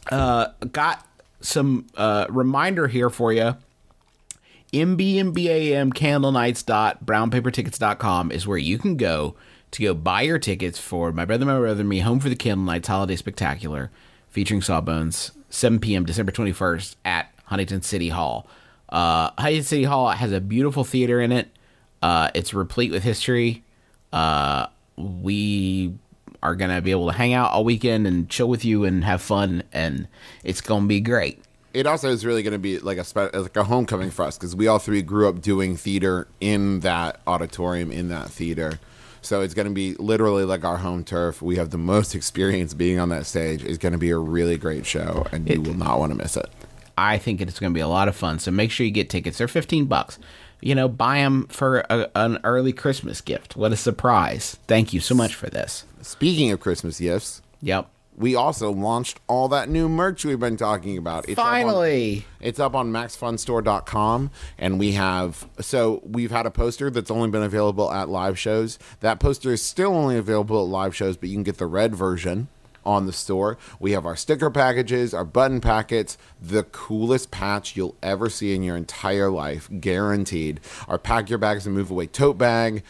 Got some reminder here for you. MBMBaM candlenights.brownpapertickets.com is where you can go to buy your tickets for My Brother, Me, Home for the Candle Nights Holiday Spectacular, featuring Sawbones, 7 p.m. December 21st at Huntington City Hall. Huntington City Hall has a beautiful theater in it. It's replete with history. We are going to be able to hang out all weekend and chill with you and have fun, and it's going to be great. It also is really going to be like a homecoming for us because we all three grew up doing theater in that auditorium, in that theater. So it's going to be literally like our home turf. We have the most experience being on that stage. It's going to be a really great show, and you will not want to miss it. I think it's going to be a lot of fun, so make sure you get tickets. They're $15. You know, buy them for an early Christmas gift. What a surprise. Thank you so much for this. Speaking of Christmas gifts, Yep. we also launched all that new merch we've been talking about. Finally. It's up on maxfunstore.com, and we've had a poster that's only been available at live shows. That poster is still only available at live shows, but you can get the red version on the store. We have our sticker packages, our button packets, the coolest patch you'll ever see in your entire life, guaranteed. Our Pack Your Bags and Move Away tote bag.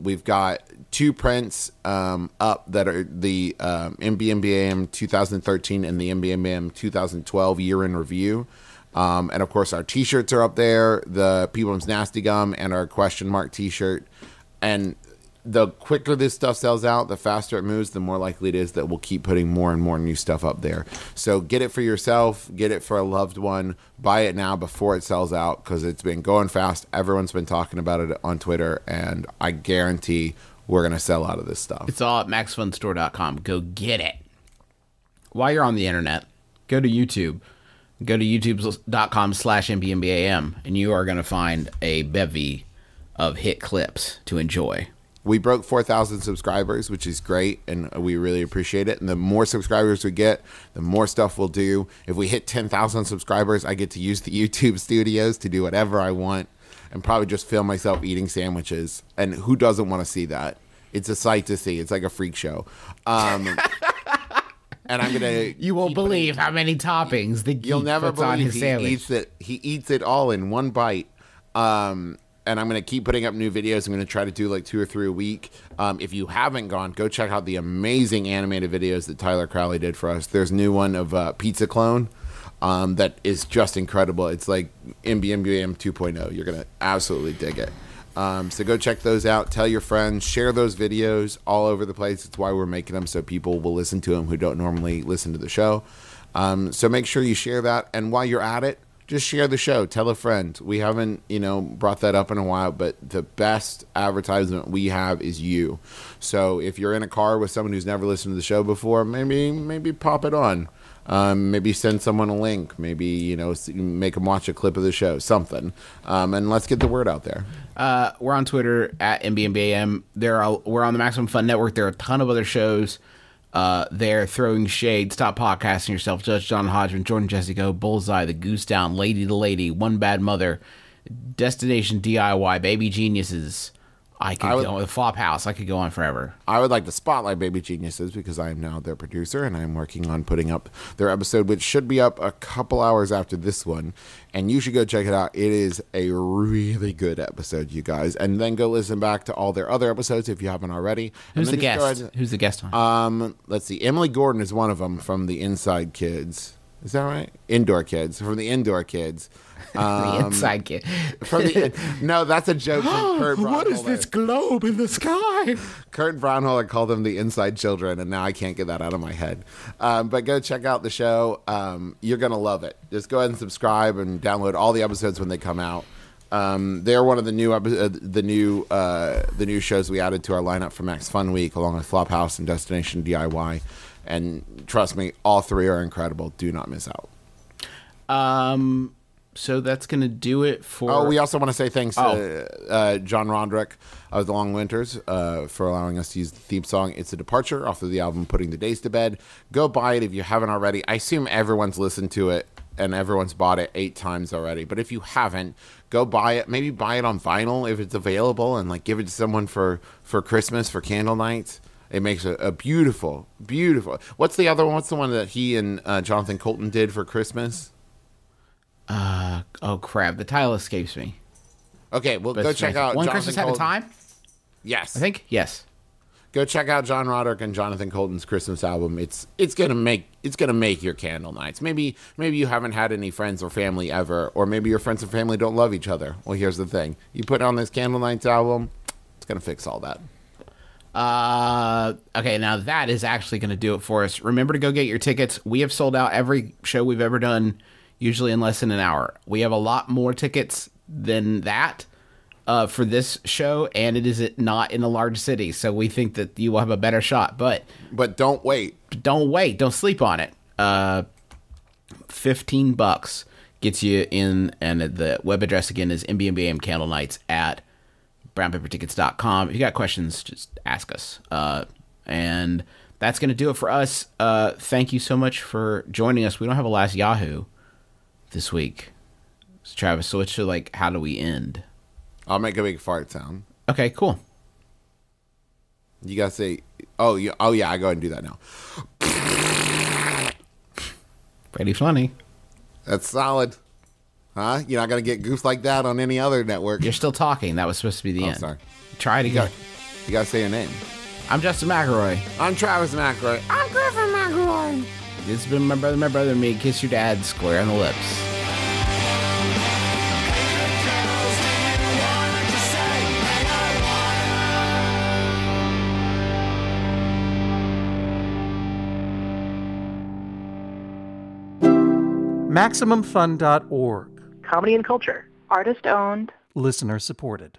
We've got 2 prints up that are the MBMBaM 2013 and the MBMBaM 2012 year in review. And of course, our t-shirts are up there, the People's Nasty Gum and our question mark t-shirt. And the quicker this stuff sells out, the faster it moves, the more likely it is that we'll keep putting more and more new stuff up there. So get it for yourself, get it for a loved one, buy it now before it sells out, because it's been going fast. Everyone's been talking about it on Twitter, and I guarantee we're going to sell out of this stuff. It's all at maxfunstore.com. Go get it. While you're on the internet, go to YouTube. Go to youtube.com/MBMBaM, and you are going to find a bevy of hit clips to enjoy. We broke 4,000 subscribers, which is great, and we really appreciate it. And the more subscribers we get, the more stuff we'll do. If we hit 10,000 subscribers, I get to use the YouTube studios to do whatever I want and probably just film myself eating sandwiches. And who doesn't want to see that? It's a sight to see. It's like a freak show. And I'm gonna. You won't believe how many toppings the geek You'll never puts on believe his sandwich. He eats it all in one bite. And I'm going to keep putting up new videos. I'm going to try to do like 2 or 3 a week. If you haven't gone, go check out the amazing animated videos that Tyler Crowley did for us. There's a new one of Pizza Clone that is just incredible. It's like MBMBaM 2.0. You're going to absolutely dig it. So go check those out. Tell your friends. Share those videos all over the place. It's why we're making them, so people will listen to them who don't normally listen to the show. So make sure you share that. And while you're at it, just share the show. Tell a friend. We haven't, brought that up in a while, but the best advertisement we have is you. So if you're in a car with someone who's never listened to the show before, maybe pop it on. Maybe send someone a link. Maybe, make them watch a clip of the show. Something. And let's get the word out there. We're on Twitter at MBMBaM. We're on the Maximum Fun Network. There are a ton of other shows. They're Throwing Shade, Stop Podcasting Yourself, Judge John Hodgman, Jordan Jesse Go, Bullseye, The Goose Down, Lady to Lady, One Bad Mother, Destination DIY, Baby Geniuses. I could go with Flophouse. I could go on forever. I would like to spotlight Baby Geniuses because I am now their producer and I'm working on putting up their episode, which should be up a couple hours after this one. And you should go check it out. It is a really good episode, you guys. And then go listen back to all their other episodes if you haven't already. Who's the guest? Who's the guest on? Let's see. Emily Gordon is one of them from the Inside Kids. Is that right? Indoor Kids. From the Indoor Kids. The Inside Kid. No, that's a joke from Kurt Braunholer. What is this globe in the sky? Kurt Braunholer called them the Inside Children, and now I can't get that out of my head. But go check out the show. You're going to love it. Just go ahead and subscribe and download all the episodes when they come out. They're one of the new shows we added to our lineup for Max Fun Week, along with Flophouse and Destination DIY. And trust me, all 3 are incredible. Do not miss out. So that's going to do it for... Oh, we also want to say thanks to John Roderick of The Long Winters for allowing us to use the theme song. It's a departure off of the album Putting the Days to Bed. Go buy it if you haven't already. I assume everyone's listened to it and everyone's bought it 8 times already. But if you haven't, go buy it. Maybe buy it on vinyl if it's available and give it to someone for Christmas, for candle nights. It makes a beautiful, beautiful... What's the other one? What's the one that he and Jonathan Colton did for Christmas? Oh crap! The title escapes me. Okay, well, go check out One Jonathan Christmas at a Time. Yes, I think yes. Go check out John Roderick and Jonathan Colton's Christmas album. It's gonna make your candle nights. Maybe you haven't had any friends or family ever, or maybe your friends and family don't love each other. Well, here's the thing: you put on this Candle Nights album, it's gonna fix all that. Okay, now that is actually going to do it for us. Remember to go get your tickets. We have sold out every show we've ever done, usually in less than an hour. We have a lot more tickets than that for this show, and it is not in a large city, so we think that you will have a better shot. But don't wait. Don't wait. Don't sleep on it. $15 gets you in, and the web address again is MBMBaM Candle Nights at brownpapertickets.com. If you got questions, just ask us. And that's going to do it for us. Thank you so much for joining us. We don't have a last Yahoo this week. So Travis, so it's like, how do we end? I'll make a big fart sound. Okay, cool. You gotta say, oh yeah, I go ahead and do that now. Pretty funny. That's solid. Huh? You're not gonna get goofs like that on any other network. You're still talking. That was supposed to be the end. Sorry. Try it again. You gotta say your name. I'm Justin McElroy. I'm Travis McElroy. I'm Griffin McElroy. This has been my brother, and me. Kiss your dad square on the lips. MaximumFun.org. Comedy and culture. Artist owned. Listener supported.